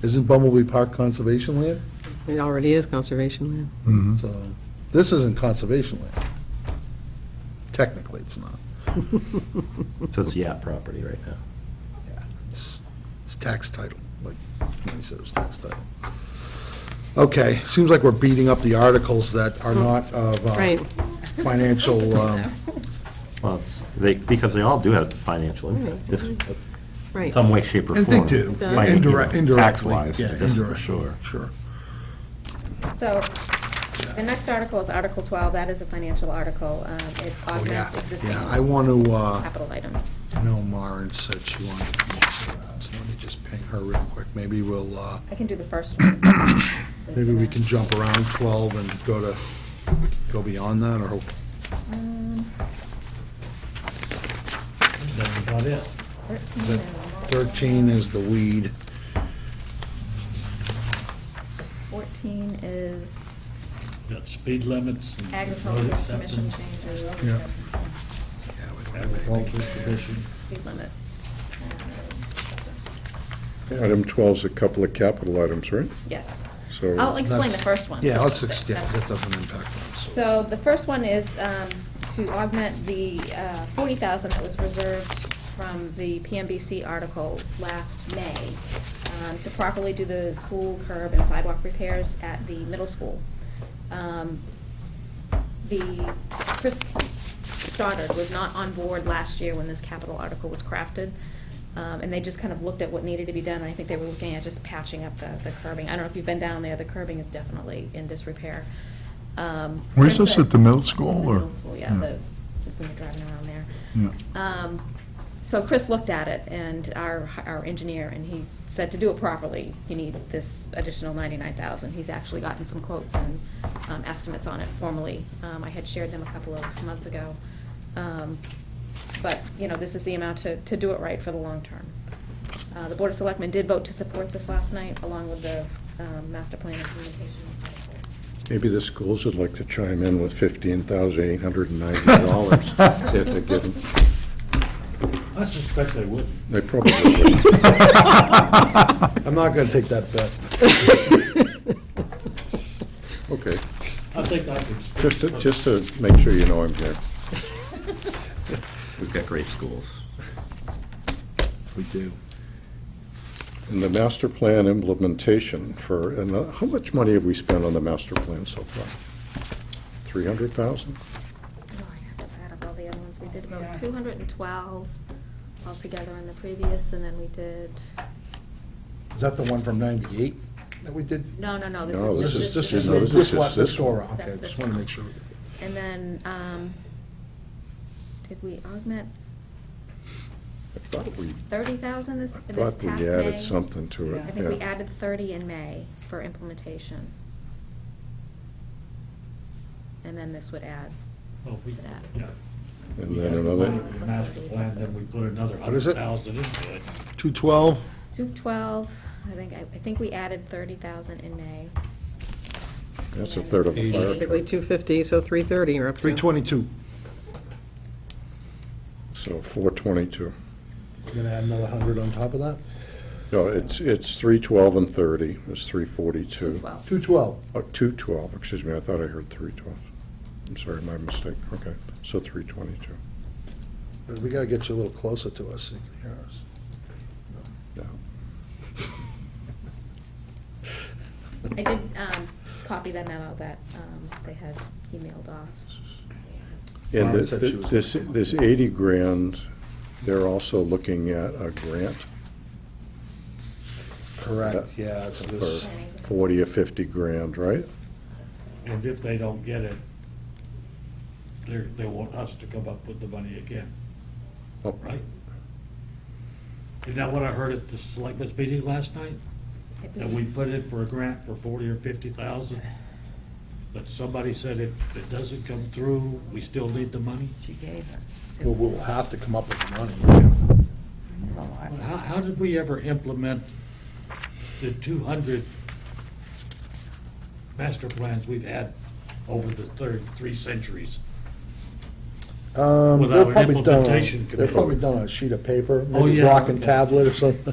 Isn't Bumblebee Park conservation land? it already is conservation land. So, this isn't conservation land. Technically, it's not. so it's yacht property right now. Yeah, it's tax title, like he said, it was tax title. Okay, seems like we're beating up the articles that are not of Right. financial, Well, because they all do have financial impact, this, Right. some way, shape, or and form. they do, Like, you know, indirectly. Tax-wise, Yeah, this for indirect, sure. sure. So, the next article is Article 12, that is a financial article. It Oh, yeah, augments existing yeah, I want to, capital items. I know Maren said she wanted to come up for that, so let me just ping her real quick. Maybe we'll, I can do the first one. maybe we can jump around 12 and go beyond that, or, That's about it. 13 13 is is the weed. 14 is Got speed limits and road agricultural commission acceptance, changes. Yeah. Yeah, we don't have anything. agricultural commission. Speed limits. Item 12 is a couple of capital items, right? Yes. So I'll explain the That's- first one. Yeah, That's- yeah, that's- that doesn't impact us. So the first one is to augment the 40,000 that was reserved from the PMBC article last May to properly do the school curb and sidewalk repairs at the middle school. Chris Stoddard was not on board last year when this capital article was crafted. And they just kind of looked at what needed to be done, and I think they were looking at just patching up the curbing. I don't know if you've been down there, the curbing is definitely in disrepair. Where's Chris this, said- at the middle school, or? Middle school, yeah, when you're driving around there. Yeah. So Chris looked at it, and our engineer, and he said to do it properly, you need this additional 99,000. He's actually gotten some quotes and estimates on it formally. I had shared them a couple of months ago. But, you know, this is the amount to do it right for the long term. The Board of Selectmen did vote to support this last night, along with the master plan implementation. Maybe the schools would like to chime in with $15,890 if they get them. I suspect they wouldn't. They probably would. I'm not gonna take that bet. Okay, I think I could speak. just to make sure you know I'm here. We've got great schools. We do. And the master plan implementation how much money have we spent on the master plan so far? 300,000? Oh, I have to add up all the other ones. We did about 212 altogether in the previous, and then we did, Is that the one from 98 that we did? no, this No, is this just is- This this is is this one. go around, okay, That's just this wanna one. make sure. And then, did we augment I thought we 30,000 this past May? thought we added something to it, I think we yeah. added 30 in May for implementation. And then this would add Well, we, that. yeah. And We then had another, the master plan, then we put another What is it? 100,000 into it. 212? 212, I think we added 30,000 in May. that's a third of a fire. Basically 250, so 330 you're up to. 322. So 422. You're gonna add another 100 on top of that? No, it's 312 and 30, it's 342. 212. 212. Oh, 212, excuse me, I thought I heard 312. I'm sorry, my mistake, okay, so 322. But we gotta get you a little closer to us, so you can hear us. Yeah. I did copy that memo that they had emailed off. And Margaret said she was this 80 grand, they're also looking at a grant Correct, yeah, it's for this, 40 or 50 grand, right? And if they don't get it, they want us to come up with the money again, Oh, right? Isn't that what I heard at the selectmen's meeting last night? That we put in for a grant for 40 or 50,000? But somebody said if it doesn't come through, we still need the money? She gave it. well, we'll have to come up with the money. But how did we ever implement the 200 master plans we've had over the three centuries? Without Without an implementation They're committee. probably done on a sheet of paper, Oh, maybe yeah, rock and okay. tablet or something.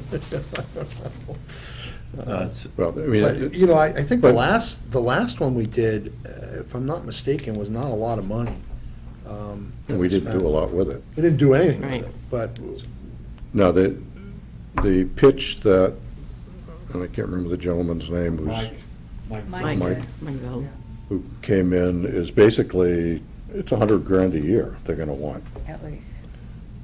Well, I mean, But, you know, I think the last one we did, if I'm not mistaken, was not a lot of money. and we didn't do a lot with it. We didn't do anything Right. with it, but, No, the pitch that, and I can't remember the gentleman's name, Mike. Mike Bell. who came in, is basically, it's 100 grand a year they're gonna want. At least.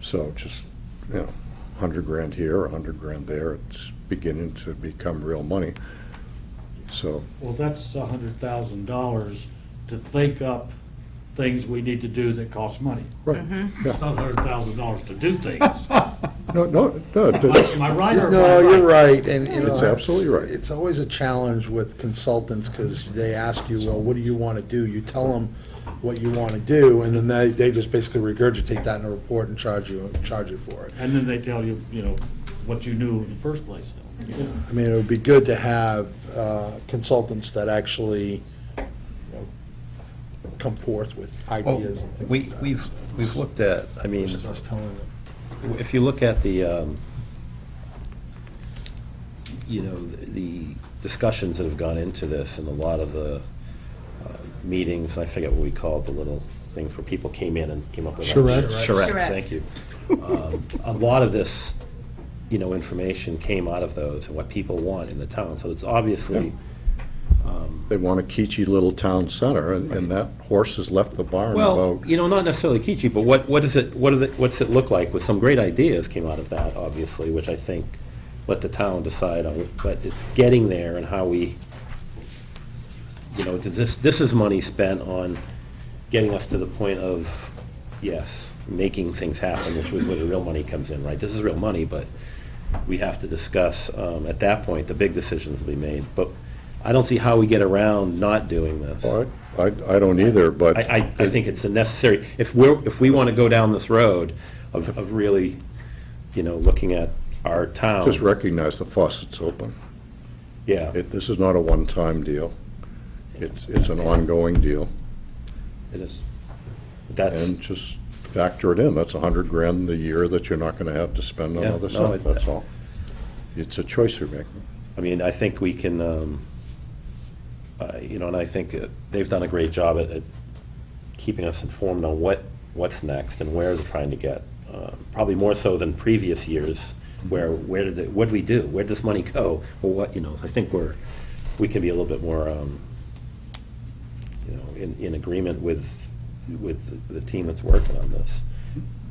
So just, 100 grand here, 100 grand there, it's beginning to become real money. So, Well, that's $100,000 to think up things we need to do that cost money. right, It's not $100,000 to do things. no, Am I right or am I no, you're right? right, and, you know. It's absolutely right. It's always a challenge with consultants, because they ask you, well, what do you want to do? You tell them what you want to do, and then they just basically regurgitate that in a report and charge you for it. And then they tell you, what you knew in the first place. I mean, it would be good to have consultants that actually, come forth with ideas and things like that. We've looked at, I mean, Versus us telling them. if you look at the, the discussions that have gone into this and a lot of the meetings, I forget what we called the little things where people came in and came up with. Charrettes. Charrettes, Charrettes. thank you. A lot of this, information came out of those and what people want in the town. So it's obviously, they want a kitschy little town center, and that horse has left the barn well, about, not necessarily kitschy, but what's it look like? With some great ideas came out of that, obviously, which I think let the town decide on. But it's getting there and how we, this is money spent on getting us to the point of, yes, making things happen, which was where the real money comes in, right? This is real money, but we have to discuss, at that point, the big decisions will be made. But I don't see how we get around not doing this. Well, I don't either, but. I think it's a necessary, if we want to go down this road of really, looking at our town. Just recognize the faucet's open. Yeah, This is not a one-time deal. It's an ongoing deal. it is. That's, And just factor it in. That's $100,000 a year that you're not gonna have to spend on Yeah, other no, stuff, that's all. It's a choice you're making. I mean, I think we can, and I think they've done a great job at keeping us informed on what's next and where they're trying to get. Probably more so than previous years, where did what did we do? Where did this money go? Or what, I think we can be a little bit more, in agreement with the team that's working on this.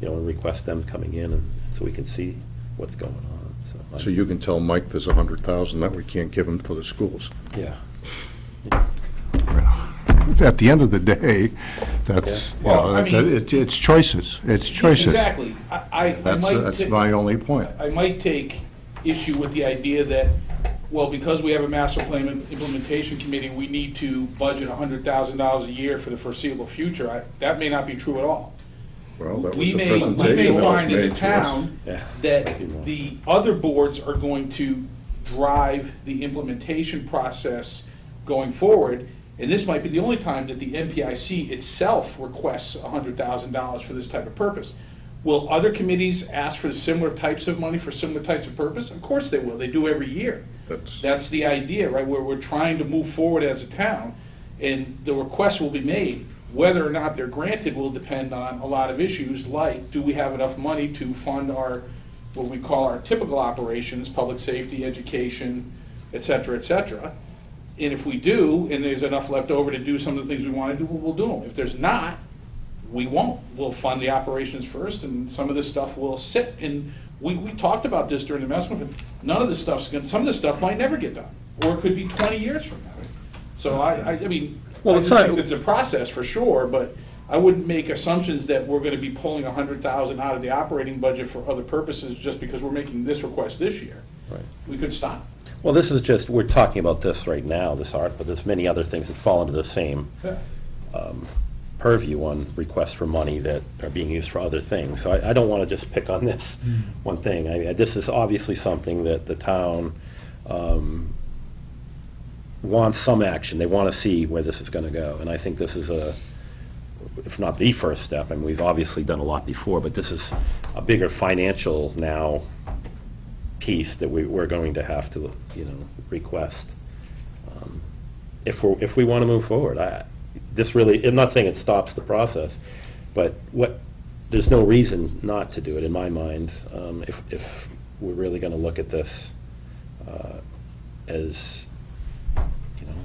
And request them coming in and so we can see what's going on, So you can tell Mike there's $100,000 that we can't give him for the schools. Yeah. At the end of the day, that's, Yeah. Well, I mean- it's choices. It's choices. Exactly. I might That's ta- my only point. I might take issue with the idea that, well, because we have a master plan implementation committee, we need to budget $100,000 a year for the foreseeable future. That may not be true at all. Well, that was We the may presentation that was find as a made to us. town Yeah. that the other boards are going to drive the implementation process going forward, and this might be the only time that the NPIC itself requests $100,000 for this type of purpose. Will other committees ask for similar types of money for similar types of purpose? Of course they will. They do every year. That's the idea, right? Where we're trying to move forward as a town, and the requests will be made. Whether or not they're granted will depend on a lot of issues, like, do we have enough money to fund our, what we call our typical operations, public safety, education, et cetera, et cetera. And if we do, and there's enough left over to do some of the things we want to do, we'll do them. If there's not, we won't. We'll fund the operations first, and some of this stuff will sit. And we talked about this during the investment, but none of this stuff's going, some of this stuff might never get done, or it could be 20 years from now. So I mean, Well, I it's just not- think it's a process for sure, but I wouldn't make assumptions that we're going to be pulling $100,000 out of the operating budget for other purposes just because we're making this request this year. Right. We could stop. Well, this is just, we're talking about this right now, this art, but there's many other things that fall into the same Yeah. purview on requests for money that are being used for other things. So I don't want to just pick on this one thing. I mean, this is obviously something that the town wants some action. They want to see where this is going to go. And I think this is if not the first step, I mean, we've obviously done a lot before, but this is a bigger financial now piece that we're going to have to, request if we want to move forward. This really, I'm not saying it stops the process, but there's no reason not to do it in my mind, if we're really going to look at this as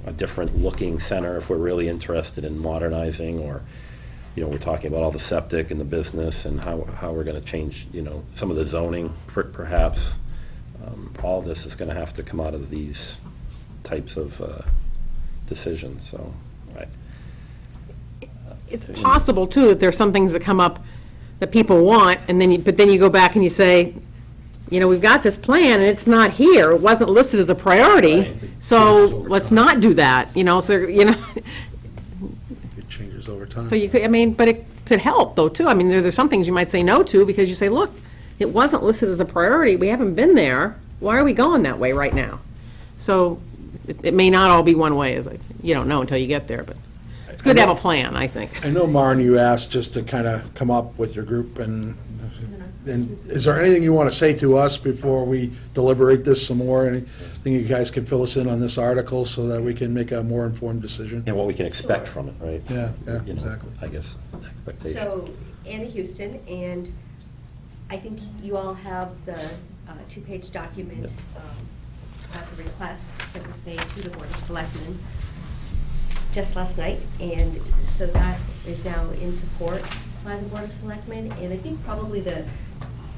a different looking center, if we're really interested in modernizing, or we're talking about all the septic and the business and how we're going to change some of the zoning perhaps. All this is going to have to come out of these types of decisions, so It's possible, too, that there's some things that come up that people want, and but then you go back and you say, we've got this plan, and it's not here, it wasn't listed as a priority, so let's not do that, so, It changes over time. so you could, but it could help, though, too. I mean, there's some things you might say no to, because you say, look, it wasn't listed as a priority, we haven't been there, why are we going that way right now? So, it may not all be one way, you don't know until you get there, but it's good to have a plan, I think. I know, Maren, you asked just to kind of come up with your group, and is there anything you want to say to us before we deliberate this some more? Anything you guys can fill us in on this article so that we can make a more informed decision? and what we can expect from it, right? Yeah, exactly. I guess, expectation. So, Anna Houston, and I think you all have the two-page document about the request that was made to the Board of Selectmen just last night, and so that is now in support by the Board of Selectmen, and I think probably the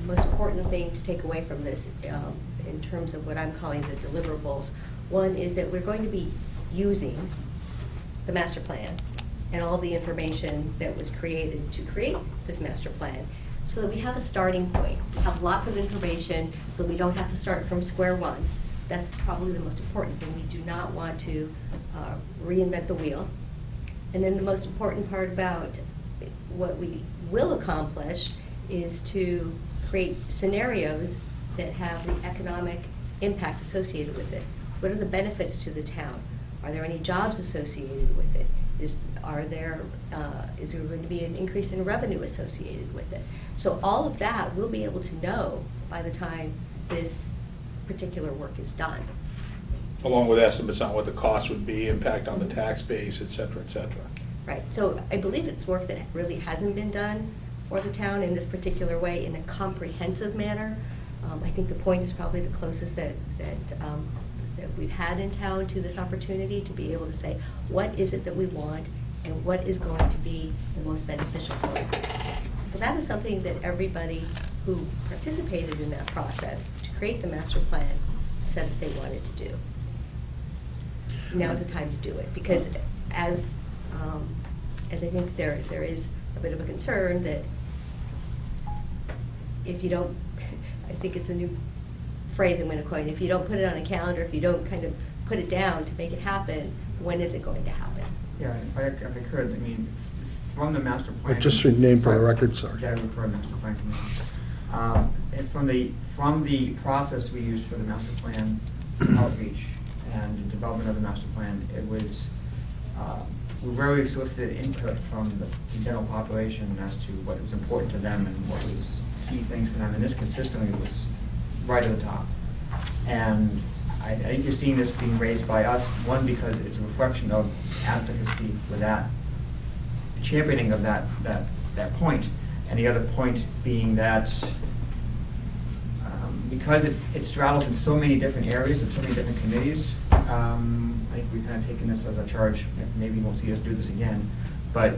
most important thing to take away from this in terms of what I'm calling the deliverables, one is that we're going to be using the master plan and all the information that was created to create this master plan, so that we have a starting point. We have lots of information, so that we don't have to start from square one. That's probably the most important thing. We do not want to reinvent the wheel. And then the most important part about what we will accomplish is to create scenarios that have the economic impact associated with it. What are the benefits to the town? Are there any jobs associated with it? Is there going to be an increase in revenue associated with it? So all of that we'll be able to know by the time this particular work is done. Along with estimates on what the cost would be, impact on the tax base, et cetera, et cetera. Right, so I believe it's work that really hasn't been done for the town in this particular way in a comprehensive manner. I think the point is probably the closest that we've had in town to this opportunity to be able to say, what is it that we want and what is going to be the most beneficial for it. So that is something that everybody who participated in that process to create the master plan said that they wanted to do. Now is the time to do it, because as I think there is a bit of a concern that if you don't, I think it's a new phrase I'm going to coin, if you don't put it on a calendar, if you don't kind of put it down to make it happen, when is it going to happen? Yeah, if I could, I mean, from the master plan. Just your name for the record, sorry. Gary for master plan committee. And from the process we used for the master plan outreach and the development of the master plan, it was, we really solicited input from the general population as to what was important to them and what was key things for them, and this consistently was right at the top. And I think you're seeing this being raised by us, one, because it's a reflection of advocacy for that, championing of that point, and the other point being that because it straddles in so many different areas and so many different committees, I think we've kind of taken this as a charge. Maybe you won't see us do this again, but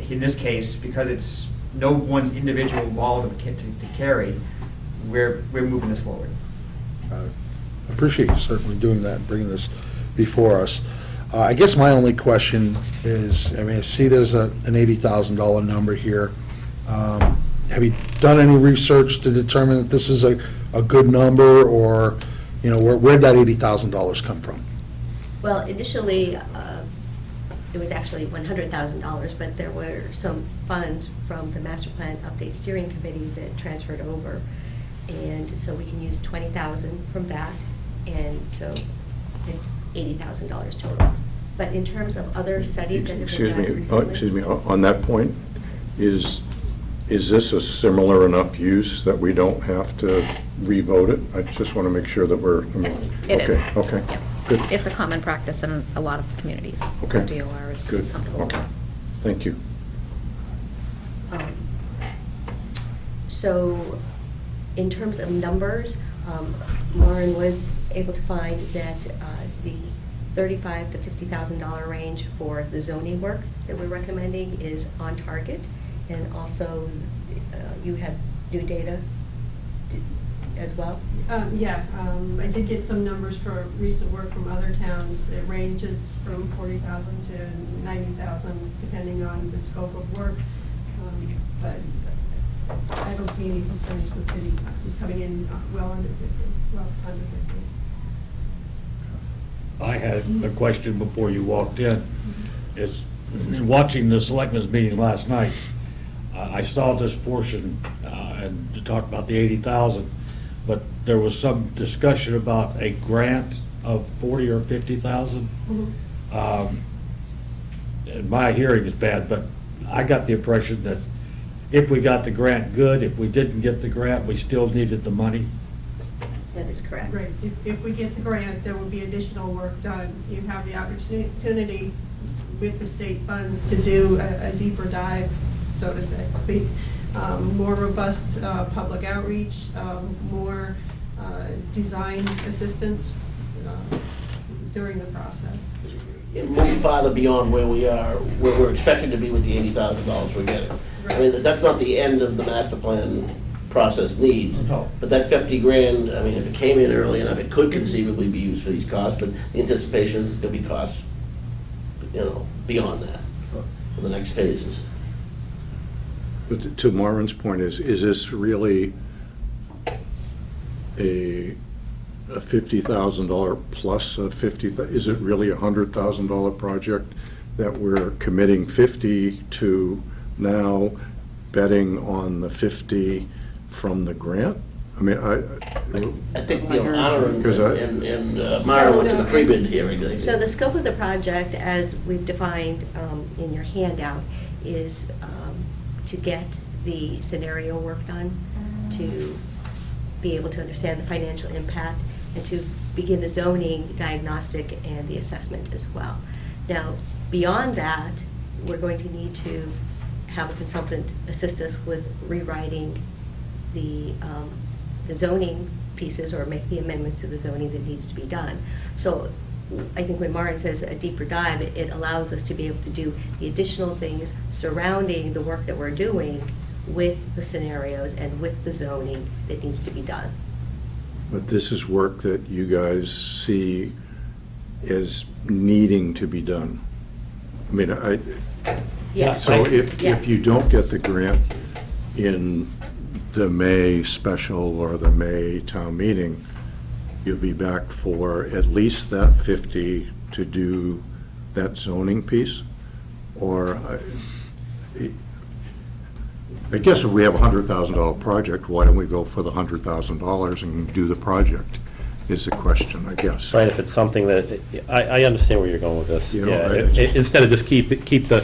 in this case, because it's no one's individual ball to carry, we're moving this forward. I appreciate you certainly doing that, bringing this before us. I guess my only question is, I mean, I see there's an $80,000 number here. Have you done any research to determine that this is a good number, or, you know, where'd that $80,000 come from? Well, initially, it was actually $100,000, but there were some funds from the Master Plan Update Steering Committee that transferred over. And so we can use $20,000 from that, and so it's $80,000 total. But in terms of other studies that have been done recently. Excuse me, on that point, is this a similar enough use that we don't have to revote it? I just want to make sure that we're. Yes, it is. Okay, Yep. good. It's a common practice in a lot of communities, so Okay. DOR is Good, comfortable with okay. that. Thank you. So in terms of numbers, Lauren was able to find that the $35,000 to $50,000 range for the zoning work that we're recommending is on target. And also, you have new data as well? Yeah, I did get some numbers for recent work from other towns. It ranges from 40,000 to 90,000, depending on the scope of work. But I don't see any concerns with coming in well under 50, well under 50. I had a question before you walked in. Is, in watching the selectmen's meeting last night, I saw this portion, and to talk about the 80,000, but there was some discussion about a grant of 40 or 50,000. And my hearing is bad, but I got the impression that if we got the grant, good. If we didn't get the grant, we still needed the money. That is correct. Right, if we get the grant, there will be additional work done. You have the opportunity with the state funds to do a deeper dive, so to speak, more robust public outreach, more design assistance during the process. Move farther beyond where we are, where we're expecting to be with the $80,000 we're getting. I mean, that's not the end of the master plan process needs, No. but that 50 grand, I mean, if it came in early enough, it could conceivably be used for these costs, but the anticipation is it's gonna be costs, you know, beyond that. for the next phases. But to Maureen's point, is this really a $50,000 plus a is it really a $100,000 project that we're committing 50 to now, betting on the 50 from the grant? I mean, I think, Anna and Because Myra went to the pre-bid hearing. So the scope of the project, as we've defined in your handout, is to get the scenario work done, to be able to understand the financial impact, and to begin the zoning, diagnostic, and the assessment as well. Now, beyond that, we're going to need to have a consultant assist us with rewriting the zoning pieces, or make the amendments to the zoning that needs to be done. So I think when Maureen says a deeper dive, it allows us to be able to do the additional things surrounding the work that we're doing with the scenarios and with the zoning that needs to be done. But this is work that you guys see as needing to be done. I mean, Yes. so if Yes. you don't get the grant in the May special or the May town meeting, you'll be back for at least that 50 to do that zoning piece? Or, I guess if we have a $100,000 project, why don't we go for the $100,000 and do the project, is the question, I guess. Right, if it's something that, I understand where you're going with this. You know, Yeah, I just- instead of just keep the,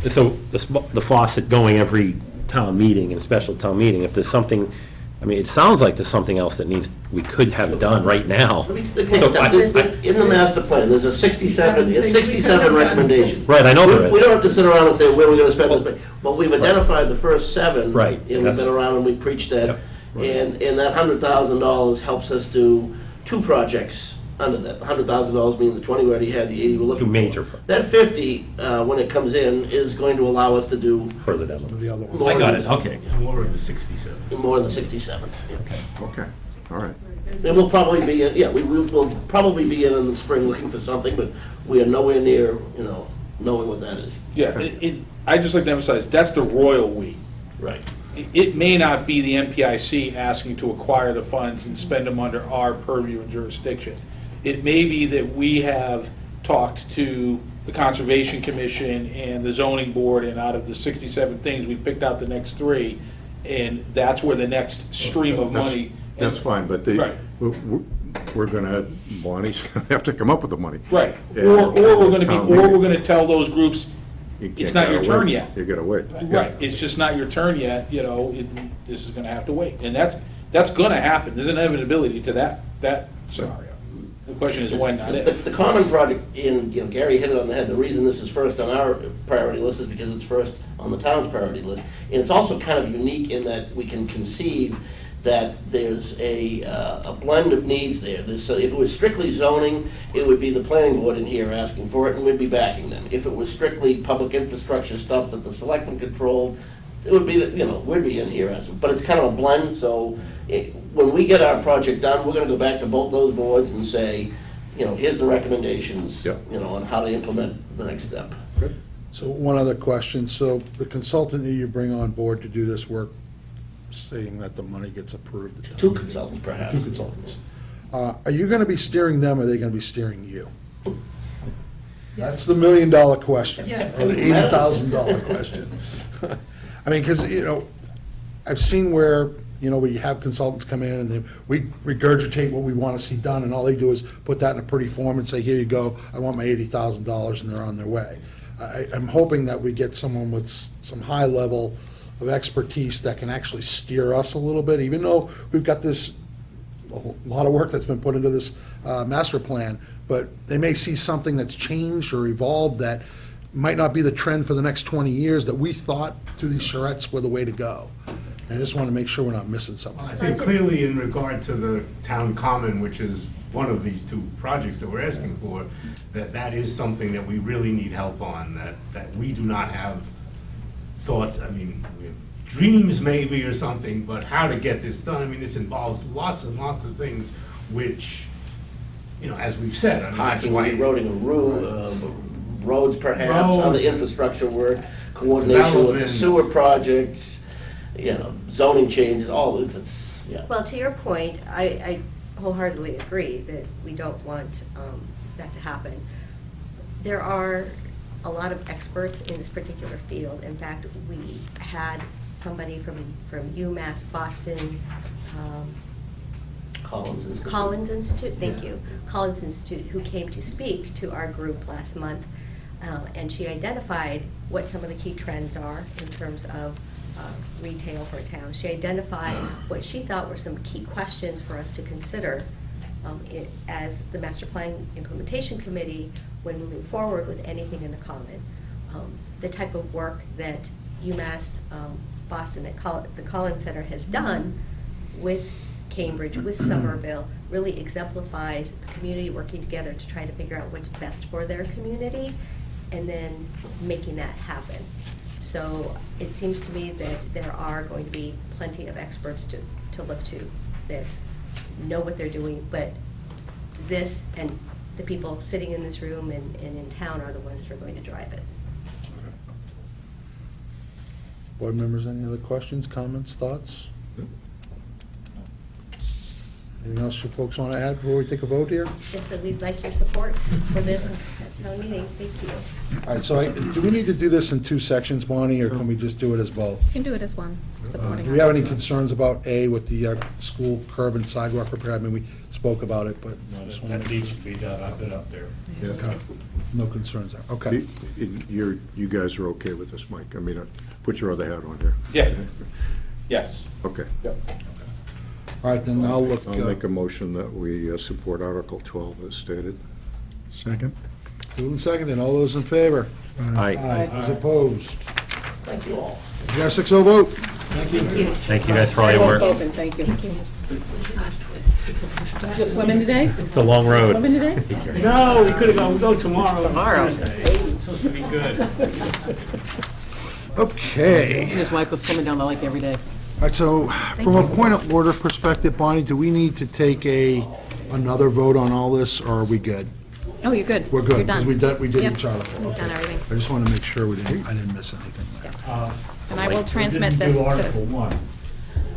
so the faucet going every town meeting and special town meeting, if there's something, I mean, it sounds like there's something else that we could have done right now. Let me take a step. In the master plan, there's a 67 recommendations. Right, I know there We is. don't have to sit around and say, where are we gonna spend this, but we've identified the first 7. Right, And we've been around and we preached that. Yep. And that $100,000 helps us do 2 projects under that. The $100,000 meaning the 20 we already had, the 80 we're looking Two for. major That 50, when it comes in, is going to allow us to do Further down. The other one. more. I got it, okay. More than the 67. More than the 67. Okay, all right. And we'll probably be in, we will probably be in the spring looking for something, but we are nowhere near, knowing what that is. Yeah, I'd just like to emphasize, that's the royal we. Right. It may not be the MPIC asking to acquire the funds and spend them under our purview and jurisdiction. It may be that we have talked to the Conservation Commission and the Zoning Board, and out of the 67 things, we picked out the next 3, and that's where the next stream of money. That's fine, but Right. we're gonna, Bonnie's gonna have to come up with the money. Right, And or we're town meeting. gonna tell those groups, You can't it's not your gotta turn wait. yet. You gotta wait. right, it's just not your turn yet, this is gonna have to wait. And that's gonna happen, there's an inevitability to that scenario. The question is when, not if. The common project, Gary hit it on the head, the reason this is first on our priority list is because it's first on the town's priority list. And it's also kind of unique in that we can conceive that there's a blend of needs there. So if it was strictly zoning, it would be the planning board in here asking for it, and we'd be backing them. If it was strictly public infrastructure stuff that the selectmen controlled, it would be, we'd be in here asking. But it's kind of a blend, so when we get our project done, we're gonna go back to both those boards and say, here's the recommendations, Yep. on how to implement the next step. So one other question. So the consultant that you bring on board to do this work, saying that the money gets approved at town 2 meeting. consultants perhaps. 2 consultants. Are you going to be steering them, or are they going to be steering you? That's the $1 million question. Yes. Or the $80,000 question. I mean, because, I've seen where, we have consultants come in and we regurgitate what we want to see done, and all they do is put that in a pretty form and say, here you go, I want my $80,000, and they're on their way. I'm hoping that we get someone with some high level of expertise that can actually steer us a little bit, even though we've got this, a lot of work that's been put into this master plan, but they may see something that's changed or evolved that might not be the trend for the next 20 years that we thought through these charrettes were the way to go. And I just want to make sure we're not missing something. I think clearly in regard to the town common, which is one of these 2 projects that we're asking for, that is something that we really need help on, that we do not have thoughts, we have dreams maybe or something, but how to get this done, this involves lots and lots of things, which, as we've said, that's Parking, why. eroding a roof, roads perhaps, other Roads. infrastructure work, coordination with the Development. sewer project, zoning changes, all this, yeah. Well, to your point, I wholeheartedly agree that we don't want that to happen. There are a lot of experts in this particular field. In fact, we had somebody from UMass Boston, Collins Institute, thank you, Collins Institute, who came to speak to our group last month, and she identified what some of the key trends are in terms of retail for a town. She identified what she thought were some key questions for us to consider as the Master Plan Implementation Committee when moving forward with anything in the Common. The type of work that UMass Boston at the Collins Center has done with Cambridge, with Somerville, really exemplifies the community working together to try to figure out what's best for their community and then making that happen. So it seems to me that there are going to be plenty of experts to look to that know what they're doing, but this and the people sitting in this room and in town are the ones that are going to drive it. Board members, any other questions, comments, thoughts? Anything else you folks want to add before we take a vote here? Just that we'd like your support for this at town meeting. Thank you. All right, so do we need to do this in two sections, Bonnie, or can we just do it as both? You can do it as one, supporting. Do we have any concerns about A, with the school curb and sidewalk repair? I mean, we spoke about it, but No, just that wanna that make- needs to be done, I've been up there. Okay. No concerns there, okay. You guys are okay with this, Mike? I mean, put your other hat on here. Yeah, yes. Okay. Yep. All right, then I'll look. I'll make a motion that we support Article 12 as stated. Second? Moved and seconded, all those in favor? Aye. Those opposed? Thank you all. You got a 6-0 vote? Thank you guys for all your Well work. spoken, thank you. Just swimming today? It's a long road. Swimming today? No, we could've gone, we'll go tomorrow. Tomorrow. It's supposed to be good. Okay. His wife goes swimming down the lake every day. All right, so from a point of order perspective, Bonnie, do we need to take another vote on all this, or are we good? Oh, you're good. We're good, You're because done. we did Yep. each article. We've done Okay. everything. I just want to make sure I didn't miss anything. Yes. Uh, And I will we transmit didn't this do to. Article 1.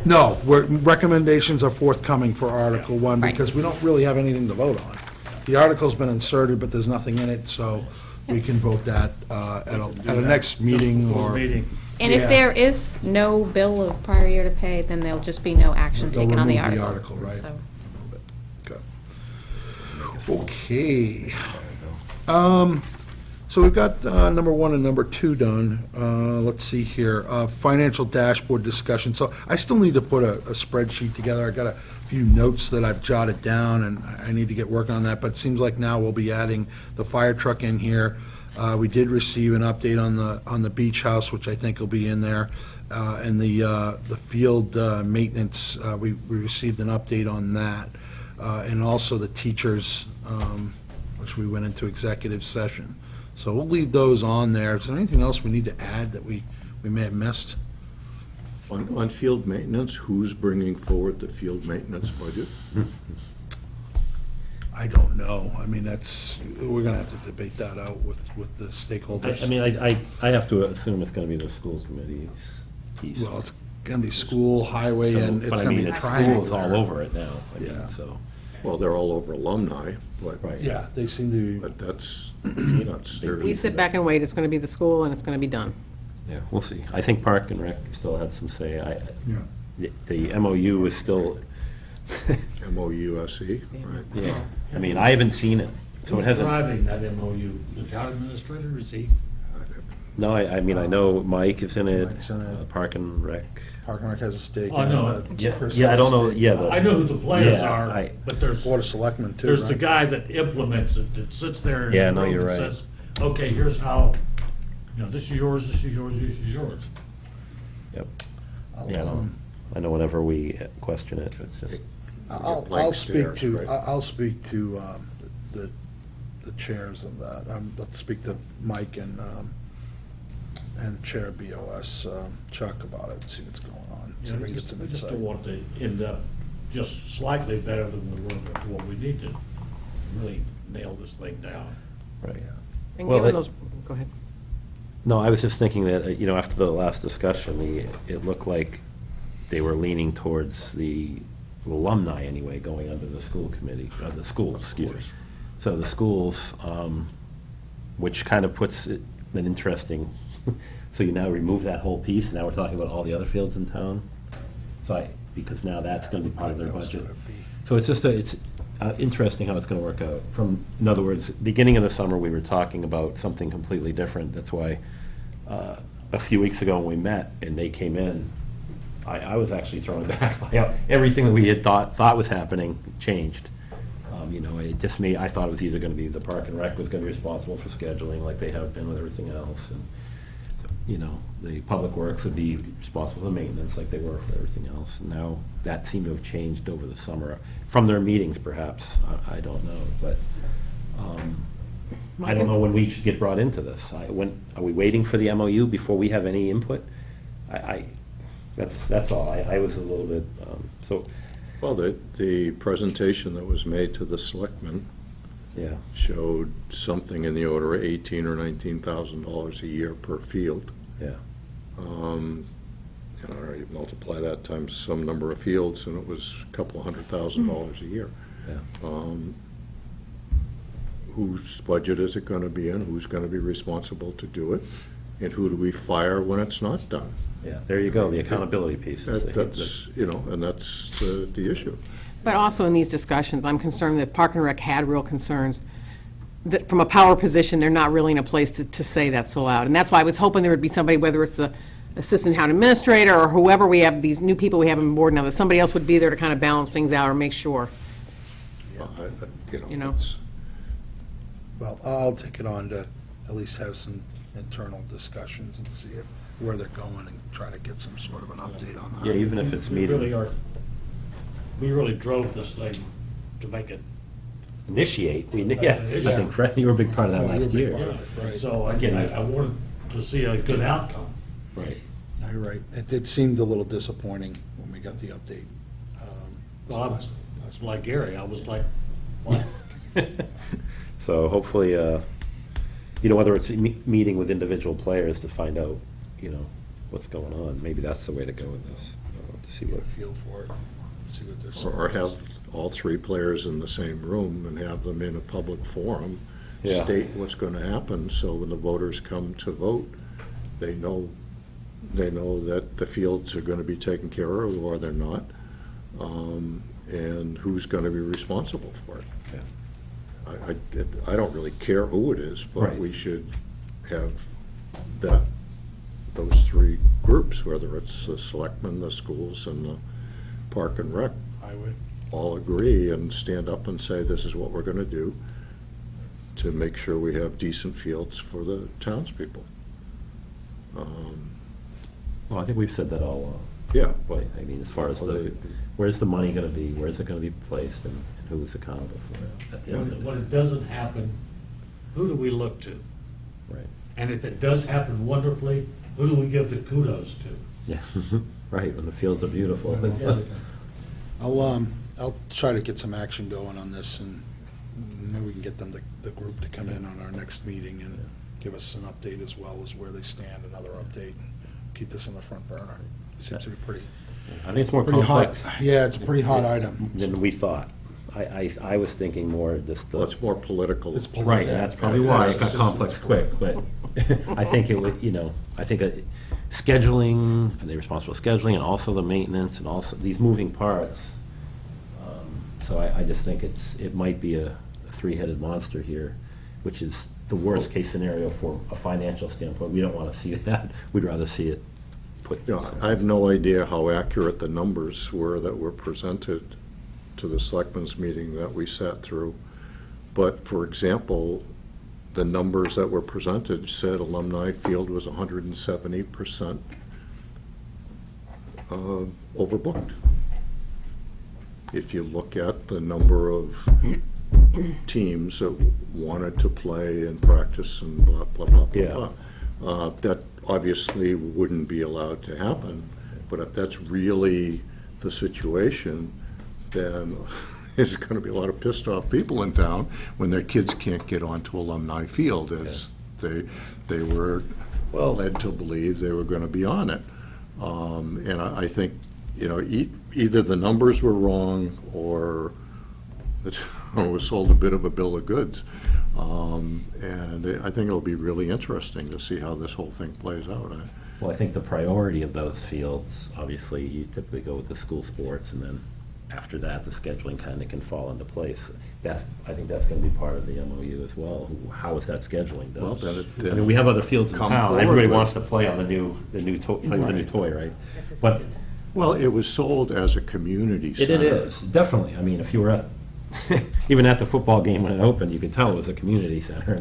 No, recommendations are forthcoming for Article 1, Right. because we don't really have anything to vote on. The article's been inserted, but there's nothing in it, so we can vote that at a next meeting Full or. meeting. And if Yeah. there is no bill of prior year to pay, then there'll just be no action They'll taken on the remove the article. article, right. So- Good. Okay. So we've got number 1 and number 2 done. Let's see here, financial dashboard discussion. So I still need to put a spreadsheet together. I got a few notes that I've jotted down, and I need to get working on that, but it seems like now we'll be adding the fire truck in here. We did receive an update on the beach house, which I think will be in there, and the field maintenance, we received an update on that, and also the teachers, which we went into executive session. So we'll leave those on there. Is there anything else we need to add that we may have missed? On field maintenance, who's bringing forward the field maintenance budget? I don't know. I mean, we're gonna have to debate that out with the stakeholders. I mean, I have to assume it's gonna be the school committee's piece. Well, it's gonna be school, highway, So, and it's but I gonna mean, be a it's triangle schools all there. over it now, I mean, Yeah. so, Well, they're all over alumni, but. right. Yeah, they seem to, But that's peanuts. They're- We sit back and wait, it's gonna be the school and it's gonna be done. Yeah, we'll see. I think Park and Rec still had some say. yeah. The MOU is still, MOUSE, right? yeah, I mean, I haven't seen it, so it Who's hasn't. driving that MOU? The town administrator, is he? No, I mean, I know Mike is in it, Mike's in it. Park and Rec. Park and Rec has a stake. Oh, in it, no. Chris Yeah, I has a don't know, stake. yeah. I know who the players Yeah, are, but there's, Board of Selectmen too, there's the right? guy that implements it, that sits there in Yeah, the no, room you're and right. says, okay, here's how, this is yours, this is yours, this is yours. Yep. I'll, Yeah, I know whenever we question it, it's just, I'll Blank speak stares, to, right? I'll speak to the chairs of that. Let's speak to Mike and the chair of BOS, Chuck, about it, see what's going on, see if we can get some We just don't insight. want to end up just slightly better than the room before. We need to really nail this thing down. right. And Well, given it- those, go ahead. No, I was just thinking that, after the last discussion, it looked like they were leaning towards the alumni anyway, going under the school committee, the schools, excuse me. So the schools, which kind of puts it an interesting, so you now remove that whole piece, and now we're talking about all the other fields in town? Because now that's gonna be part of their budget. So it's just, it's interesting how it's gonna work out. In other words, beginning of the summer, we were talking about something completely different. That's why, a few weeks ago when we met and they came in, I was actually thrown aback by how everything that we had thought was happening changed. It just made, I thought it was either gonna be the Park and Rec was gonna be responsible for scheduling like they have been with everything else, and, the Public Works would be responsible for the maintenance like they were for everything else. And now that seemed to have changed over the summer, from their meetings perhaps, I don't know, but, I don't know when we should get brought into this. Are we waiting for the MOU before we have any input? That's all. I was a little bit, Well, the presentation that was made to the selectmen yeah, showed something in the order of $18,000 or $19,000 a year per field. yeah. You multiply that times some number of fields, and it was a couple of $100,000 a year. Yeah. Whose budget is it going to be in? Who's going to be responsible to do it? And who do we fire when it's not done? Yeah, there you go, the accountability piece. is the- That's, and that's the issue. But also in these discussions, I'm concerned that Park and Rec had real concerns, that from a power position, they're not really in a place to say that so loud. And that's why I was hoping there would be somebody, whether it's the assistant town administrator or whoever we have, these new people we have on board now, that somebody else would be there to kind of balance things out or make sure. You know. Well, I'll take it on to at least have some internal discussions and see where they're going and try to get some sort of an update on that. Yeah, even if it's We really meeting, are, we really drove this thing to make it. initiate, I think, Fred, you were a big part of that Well, you're a last big year. part of it, right. So I wanted to see a good outcome. Right. No, you're right. It seemed a little disappointing when we got the update. Well, I was last like Gary, I was like, what? So hopefully, whether it's meeting with individual players to find out, what's going on, maybe that's the way to go with this, to see Get what. a feel for it, see what they're saying. Or have all three players in the same room and have them in a public forum, Yeah. state what's going to happen, so when the voters come to vote, they know that the fields are going to be taken care of or they're not, and who's going to be responsible for it. Yeah. I don't really care who it is, but Right. we should have those three groups, whether it's the selectmen, the schools, and the Park and Rec, I would. all agree and stand up and say, this is what we're going to do to make sure we have decent fields for the townspeople. Well, I think we've said that all along. Yeah, but I mean, as far as Well, where's the money gonna be, where's it gonna be placed, and who's accountable for it at the end of the day? When it doesn't happen, who do we look to? Right. And if it does happen wonderfully, who do we give the kudos to? Yeah, right, when the fields are beautiful. It's Yeah. I'll try to get some action going on this, and maybe we can get them, the group, to come in on our next meeting and give us an update as well as where they stand, another update, and keep this on the front burner. It seems to be pretty I think it's more hot. complex Yeah, it's a pretty hot item. than we thought. I was thinking more just the. well, it's more political. It's political. Right, and that's probably why it got complex quick, but I think it would, I think scheduling, are they responsible for scheduling, and also the maintenance, and also these moving parts. So I just think it might be a three-headed monster here, which is the worst-case scenario for a financial standpoint. We don't want to see that. We'd rather see it put. I have no idea how accurate the numbers were that were presented to the selectmen's meeting that we sat through. But, for example, the numbers that were presented said Alumni Field was 170% overbooked. If you look at the number of teams that wanted to play and practice and blah, blah, blah, blah, Yeah. blah, that obviously wouldn't be allowed to happen. But if that's really the situation, then there's gonna be a lot of pissed off people in town when their kids can't get onto Alumni Field, as they were Well- led to believe they were gonna be on it. And I think, you know, either the numbers were wrong, or the town was sold a bit of a bill of goods. And I think it'll be really interesting to see how this whole thing plays out. Well, I think the priority of those fields, obviously, you typically go with the school sports, and then after that, the scheduling kind of can fall into place. I think that's going to be part of the MOU as well. How is that scheduling done? Well, then I mean, we have other fields in come town. forward Everybody with- wants to play on the new toy, right? But Well, it was sold as a community it center. is, definitely. I mean, if you were at, even at the football game when it opened, you could tell it was a community center.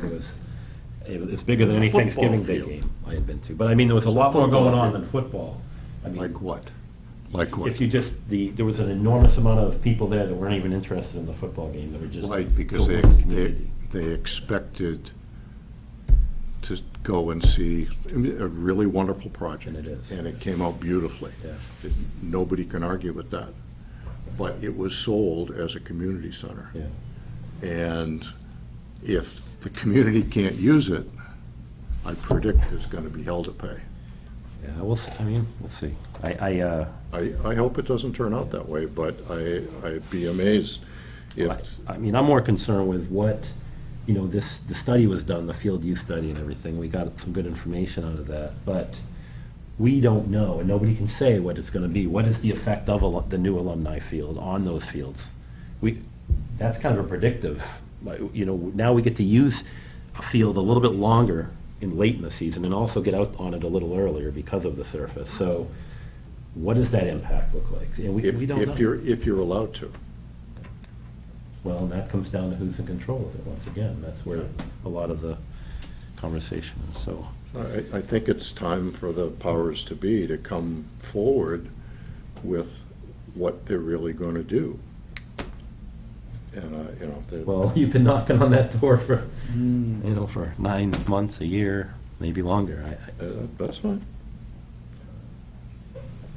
It's bigger than any Football Thanksgiving Day field. game I had been to. But I mean, there was a lot more going on than football. I mean, Like what? Like what? if you just, there was an enormous amount of people there that weren't even interested in the football game, that were just. Right, because filled with the community. they expected to go and see a really wonderful project. And it is. And it came out beautifully. Yeah. Nobody can argue with that. But it was sold as a community center. Yeah. And if the community can't use it, I predict there's gonna be hell to pay. Yeah, we'll see. I mean, we'll see. I hope it doesn't turn out that way, but I'd be amazed if, I mean, I'm more concerned with what, you know, the study was done, the field use study and everything. We got some good information out of that, but we don't know, and nobody can say what it's gonna be. What is the effect of the new alumni field on those fields? That's kind of a predictive, like, you know, now we get to use a field a little bit longer late in the season, and also get out on it a little earlier because of the surface. So what does that impact look like? And we don't know. if you're allowed to. Well, and that comes down to who's in control of it, once again. That's where a lot of the conversation is, so. I think it's time for the powers to be to come forward with what they're really gonna do. And, you know, Well, you've been knocking on that door for, you know, for 9 months, a year, maybe longer. that's fine.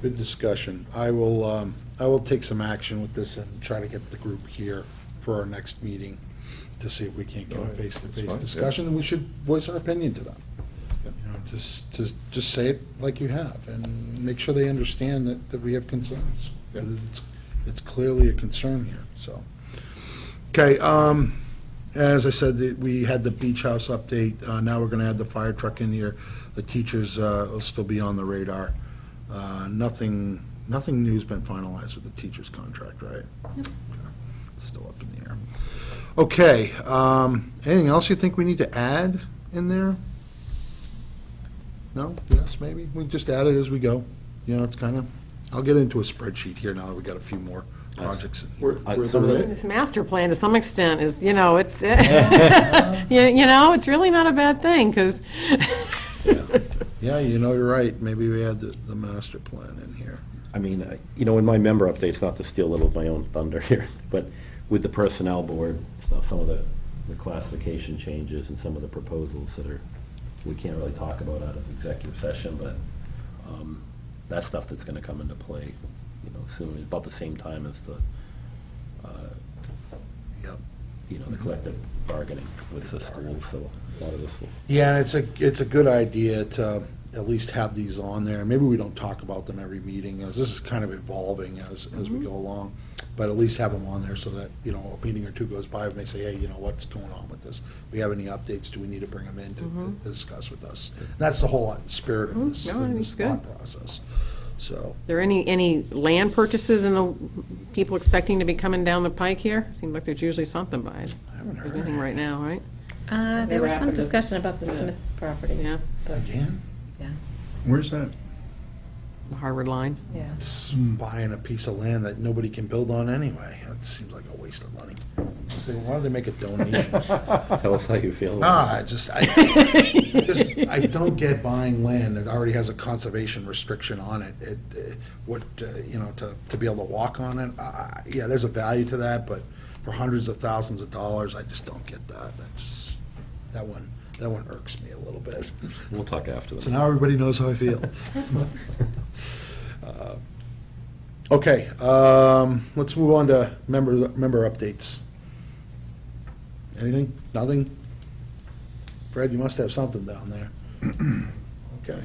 Good discussion. I will take some action with this and try to get the group here for our next meeting to see if we can't get a All right, that's face-to-face fine, yeah. discussion, and we should voice our opinion to them. You know, just say it like you have, and make sure they understand that we have concerns. Yeah. It's clearly a concern here, so. Okay, as I said, we had the beach house update. Now we're gonna add the fire truck in here. The teachers will still be on the radar. Nothing new's been finalized with the teacher's contract, right? Yep. It's still up in the air. Okay, anything else you think we need to add in there? No? Yes, maybe? We just add it as we go. You know, it's kind of, I'll get into a spreadsheet here now that we got a few more projects in here. Some of the- This master plan, to some extent, is, you know, it's, you know, it's really not a bad thing, because, Yeah, you know, you're right. Maybe we add the master plan in here. I mean, you know, in my member updates, not to steal a little of my own thunder here, but with the personnel board stuff, some of the classification changes and some of the proposals that we can't really talk about out of executive session, but that's stuff that's gonna come into play, you know, soon, about the same time as the, Yep. you know, the collective bargaining with the schools, so a lot of this will. Yeah, and it's a good idea to at least have these on there. Maybe we don't talk about them every meeting, as this is kind of evolving as we go along. But at least have them on there so that, you know, a meeting or two goes by, and they say, hey, you know, what's going on with this? We have any updates? Do we need to bring them in to discuss with us? That's the whole spirit of this, No, I think it's good. thought process. So, there any land purchases in the, people expecting to be coming down the pike here? Seems like there's usually something by it. I haven't There's heard. anything right now, right? There was some Rapids, discussion about the yeah. Smith property. Yeah, but, Again, yeah, Where's that? the Harvard line. yeah. it's buying a piece of land that nobody can build on anyway. It seems like a waste of money. So why don't they make a donation? Tell us how you feel. I don't get buying land that already has a conservation restriction on it. You know, to be able to walk on it, yeah, there's a value to that, but for hundreds of thousands of dollars, I just don't get that. That one irks me a little bit. We'll talk after So them. now everybody knows how I feel. Okay, let's move on to member updates. Anything? Nothing? Fred, you must have something down there. Okay.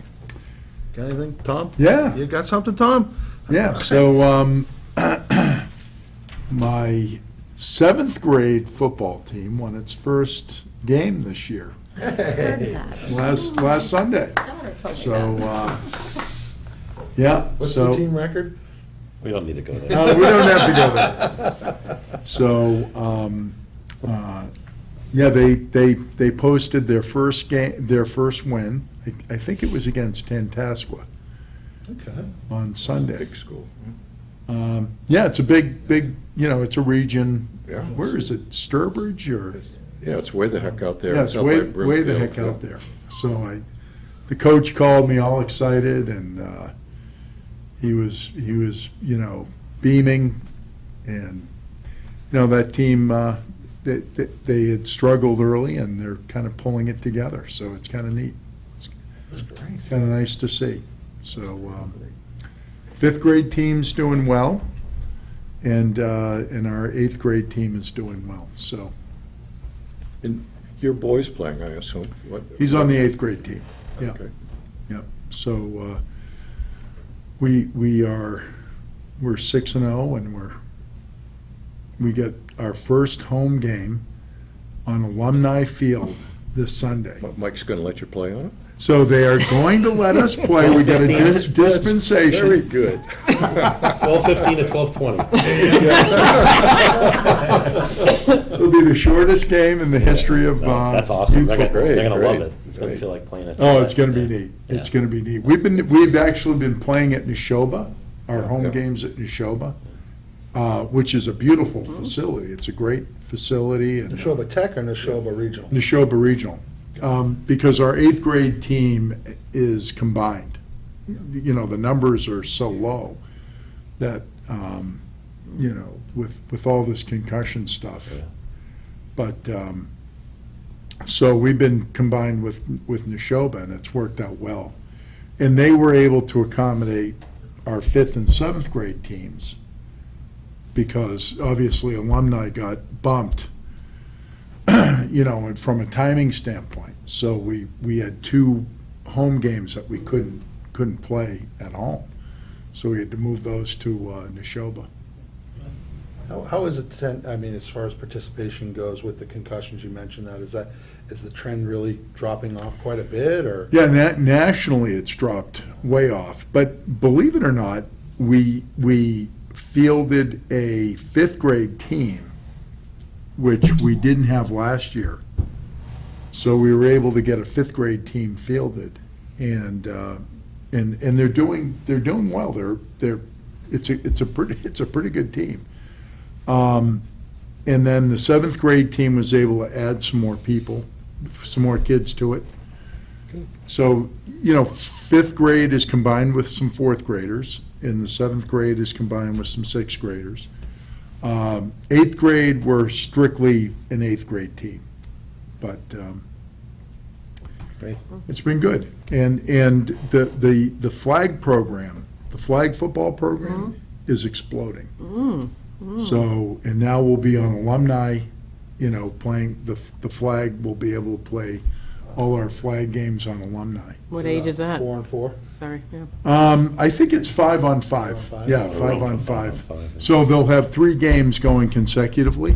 Got anything? Tom? Yeah. You got something, Tom? Yeah, so, my 7th grade football team won its first game this year, last Sunday. So, yeah, What's so. the team record? We don't need to go there. No, we don't have to go there. So, yeah, they posted their first game, their first win. I think it was against Tantascwa Okay. on Sunday. Big school. Yeah, it's a big, it's a region. Yeah. Where is it, Sturbridge or? Yeah, it's way the heck out there. Yeah, it's out way, by way the Brimfield, heck yeah. out there. So the coach called me all excited, and he was, beaming, and, that team, they had struggled early, and they're kind of pulling it together, so it's kind of neat. That's great. Kind of nice to see. So, 5th grade team's doing well, and our 8th grade team is doing well, so. And your boy's playing, I assume? He's on the 8th grade team, yeah. Okay. Yeah, so, we're 6-0, and we get our first home game on Alumni Field this Sunday. Mike's going to let you play on it? So they are going to let us play, we got a dispensation. Very good. 12:15 to 12:20. It'll be the shortest game in the history of That's awesome. youth They're gonna, football. they're gonna love Great, it. It's gonna great. feel like playing it. Oh, it's gonna be neat. It's Yeah. gonna be neat. We've actually been playing at Neshoba, our home Yeah. games at Neshoba, which is a beautiful facility. It's a great facility. And Neshoba Tech or Neshoba Regional? Neshoba Regional, because our 8th grade team is combined. The numbers are so low that, with all this concussion stuff. Yeah. But, so we've been combined with Neshoba, and it's worked out well. And they were able to accommodate our 5th and 7th grade teams, because obviously alumni got bumped, and from a timing standpoint. So we had 2 home games that we couldn't play at home. So we had to move those to Neshoba. How is it, as far as participation goes with the concussions you mentioned, is the trend really dropping off quite a bit, or? Yeah, nationally, it's dropped way off. But believe it or not, we fielded a 5th grade team, which we didn't have last year. So we were able to get a 5th grade team fielded, and they're doing well. It's a pretty good team. And then the 7th grade team was able to add some more people, some more kids to it. So, 5th grade is combined with some 4th graders, and the 7th grade is combined with some 6th graders. 8th grade, we're strictly an 8th grade team, but Great. it's been good. And the flag program, the flag football program is exploding. So, and now we'll be on alumni, playing, the flag, we'll be able to play all our flag games on alumni. What age is that? 4 and 4? Sorry, yeah. I think it's 5-on-5. 5-on-5? Yeah, Oh, 5-on-5. 5-on-5. So they'll have 3 games going consecutively.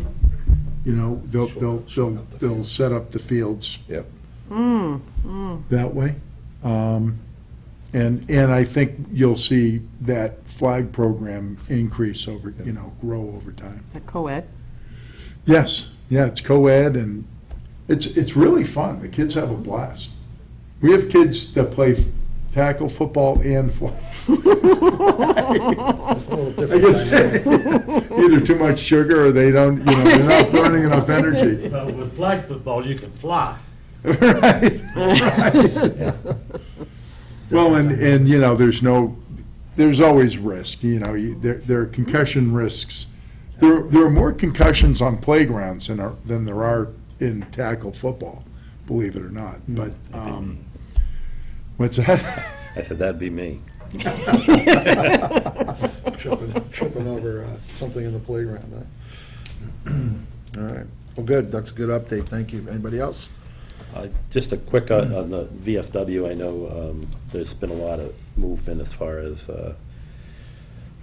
They'll Shorten up the they'll fields. set up the fields Yep. that way. And I think you'll see that flag program increase over, grow over time. That co-ed? Yes, yeah, it's co-ed, and it's really fun. The kids have a blast. We have kids that play tackle football and flag. I guess either too much sugar or they don't, they're not burning enough energy. Well, with flag football, you can fly. Right. Well, and there's always risk, there are concussion risks. There are more concussions on playgrounds than there are in tackle football, believe it or not, but, what's that? I said, that'd be me. Tripping over something in the playground, huh? All right, well, good, that's a good update, thank you. Anybody else? Just a quick on the VFW, I know there's been a lot of movement as far as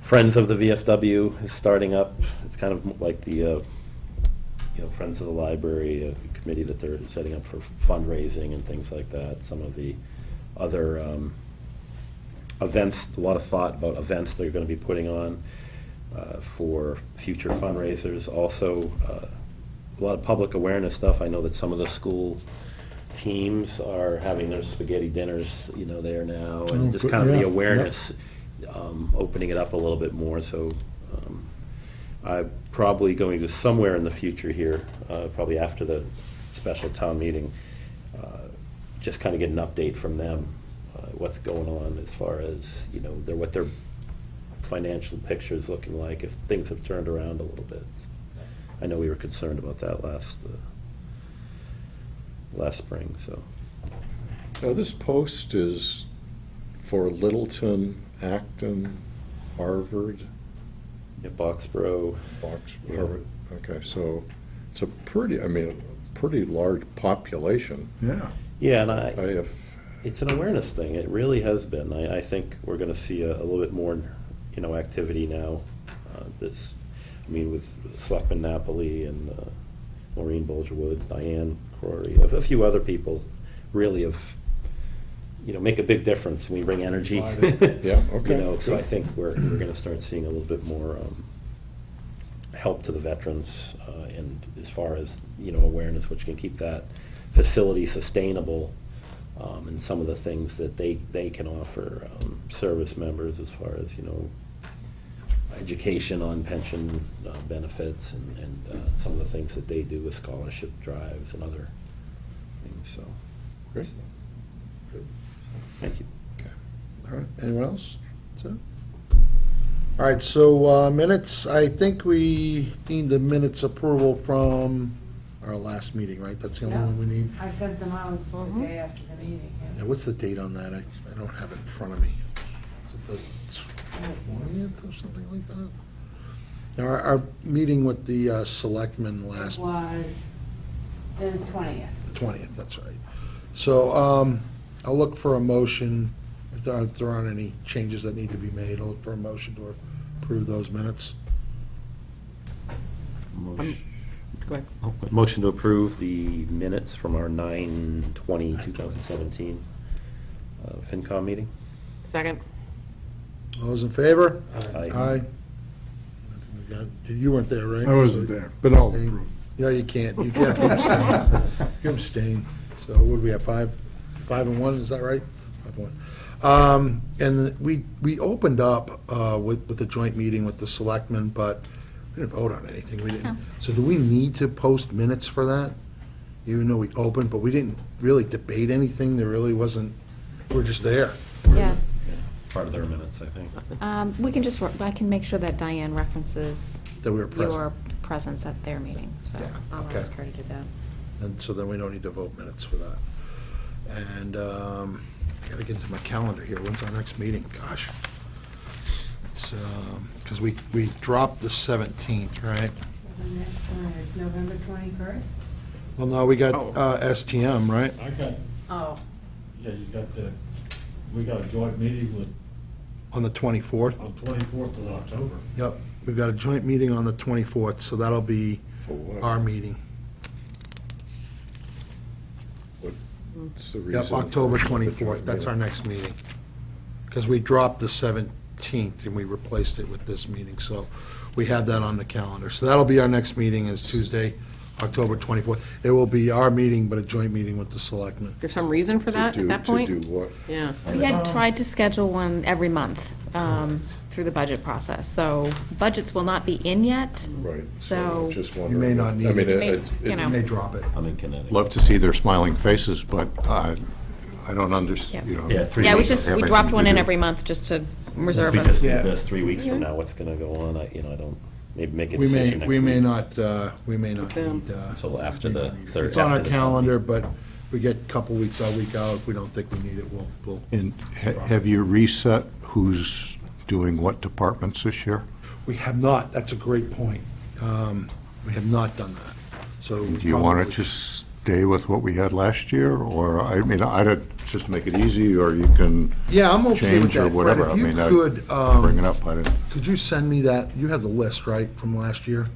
Friends of the VFW is starting up. It's kind of like the, Friends of the Library, a committee that they're setting up for fundraising and things like that. Some of the other events, a lot of thought about events they're going to be putting on for future fundraisers. Also, a lot of public awareness stuff. I know that some of the school teams are having their spaghetti dinners, there now, and just kind of the awareness, opening it up a little bit more. So I'm probably going to somewhere in the future here, probably after the special town meeting, just kind of get an update from them, what's going on as far as, what their financial picture is looking like, if things have turned around a little bit. I know we were concerned about that last spring, so. Now, this post is for Littleton, Acton, Harvard, Yeah, Boxborough. Harvard. Okay, so it's a pretty large population. Yeah. Yeah, and it's an awareness thing. It really has been. I think we're going to see a little bit more, activity now. With Selectman Napoli and Maureen Bolger-Woods, Diane Crory, a few other people really have, make a big difference. We bring energy. Yeah, okay. So I think we're going to start seeing a little bit more help to the veterans, and as far as, awareness, which can keep that facility sustainable, and some of the things that they can offer service members as far as, education on pension benefits and some of the things that they do with scholarship drives and other things, so. Great. Good. Thank you. Okay. All right, anyone else? That's it? All right, so minutes, I think we need the minutes approval from our last meeting, right? That's the only one we need? I sent them out the day after the meeting. Yeah, what's the date on that? I don't have it in front of me. Is it the 20th or something like that? Now, our meeting with the selectmen It last, was the 20th. the 20th, that's right. So I'll look for a motion, if there aren't any changes that need to be made, I'll look for a motion to approve those minutes. Go ahead. Motion to approve the minutes from our 9/20/2017 FinCom meeting. Second. All those in favor? Aye. Aye. You weren't there, right? I wasn't there, but I'll Abstain. approve. No, you can't. You can't abstain. You abstain. So what do we have, 5-1, is that right? 5-1. And we opened up with the joint meeting with the selectmen, but we didn't vote on anything. We didn't. No. So do we need to post minutes for that? Even though we opened, but we didn't really debate anything. There really wasn't, we're just there. Yeah. Part of their minutes, I think. We can just, I can make sure that Diane references That we were present. your presence at their meeting, so Yeah, I'll okay. ask her to do that. And so then we don't need to vote minutes for that. And I gotta get into my calendar here. When's our next meeting? Gosh. It's, because we dropped the 17th, right? The next one is November 21st. Well, no, we got Oh. STM, right? I got, Oh, yeah, we got a joint meeting On the 24th. on 24th of October. Yep, we've got a joint meeting on the 24th, so that'll be For what? our meeting. What's the reason? Yep, October for the 24th, joint that's our meeting? next meeting. Because we dropped the 17th and we replaced it with this meeting, so we had that on the calendar. So that'll be our next meeting, is Tuesday, October 24th. It will be our meeting, but a joint meeting with the selectmen. There's some reason for that at that point? To do what? Yeah. We had tried to schedule one every month through the budget process, so budgets will not be in yet. Right. So- Just You wondering. may not need I mean, it. May- you know. You may drop it. I'm in Connecticut. Love to see their smiling faces, but I don't understand, Yep. you know. Yeah, 3 Yeah, we weeks. just, Have we anything dropped to one in do. every month just to Since reserve we it. just Yeah. did this 3 weeks from now, what's gonna go on, I don't, maybe make a We may, decision next we may week. not, we may not them. need. Until after we may the not need- third- It's on after our the town calendar, meeting. but we get a couple weeks out, week out, if we don't think we need it, we'll. And have you reset who's doing what departments this year? We have not, that's a great point. We have not done that, so. Do you want to probably- just stay with what we had last year, or, I mean, just to make it easy, or you can Yeah, I'm okay with change or that. Fred, whatever. if you I mean, could, bring it up, I didn't, could you send me that, you have the list, right, from last year?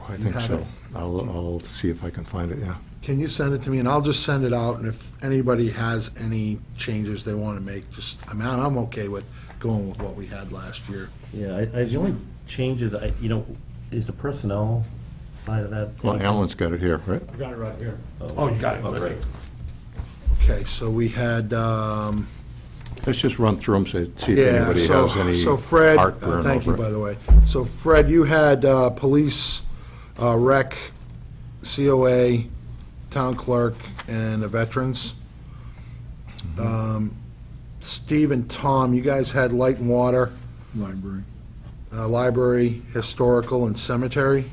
I You think have so. it? I'll see if I can find it, yeah. Can you send it to me, and I'll just send it out, and if anybody has any changes they want to make, just, I mean, I'm okay with going with what we had last year. Yeah, the only changes, is the personnel side of that? Well, Alan's got it here, right? I got it right here. Oh, you got it. Oh, great. Okay, so we had, Let's just run through them, see if yeah, anybody has so any Fred, heartburn thank you, over by it. the way. So Fred, you had police, rec, COA, town clerk, and the veterans. Steve and Tom, you guys had light and water, Library. library, historical, and cemetery.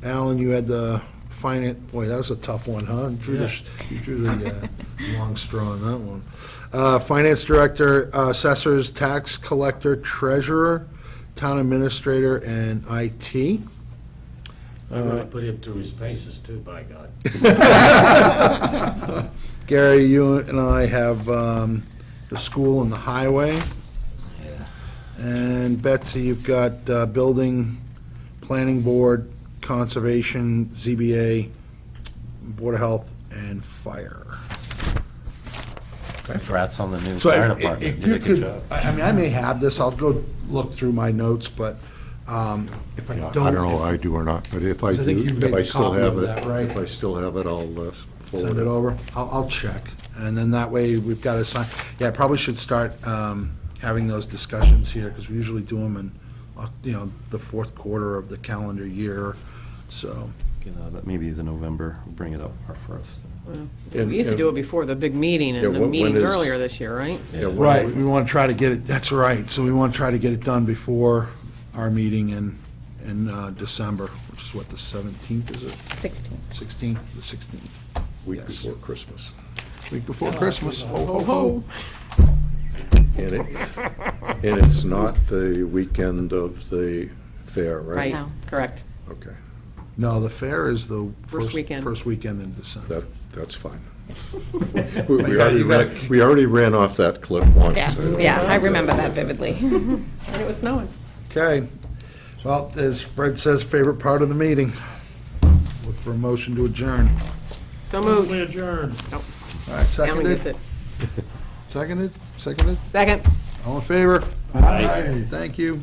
Alan, you had the finance, boy, that was a tough one, huh? You drew the long straw on that one. Finance director, assessors, tax collector, treasurer, town administrator, and IT. I really put him through his paces too, by God. Gary, you and I have the school and the highway. And Betsy, you've got building, planning board, conservation, ZBA, Board of Health, and fire. Congrats on the new So fire if department. You you did a good could, job. I mean, I may have this, I'll go look through my notes, but if I Yeah, don't. I don't know if I do or not, but if I I think you do, made if I a still copy have of it, that, right? if I still have it, I'll forward Send it over. I'll check, and then that way we've got to sign. Yeah, I probably should start having those discussions here, because we usually do them in, the fourth quarter of the calendar year, so. But maybe the November, we'll bring it up our first. We used to do it before the big meeting, Yeah, and the when meeting's is- earlier this year, right? Right, we want to try to get it, that's right, so we want to try to get it done before our meeting in December, which is what, the 17th, is it? 16. 16th, the 16th. week Yes. before Christmas. Week before Christmas, ho, ho, Ho, ho. And it's not the weekend of the fair, right? Right, correct. Okay, No, the fair is the First weekend. First weekend in December. that's fine. gotta- We already ran off that cliff once. Yes, yeah, I remember that vividly. And it was snowing. Okay, well, as Fred says, favorite part of the meeting. Look for a motion to adjourn. So moved. We adjourned. All right, Alan gets seconded? it. Seconded? Seconded? Second. All in favor? Aye. Thank you.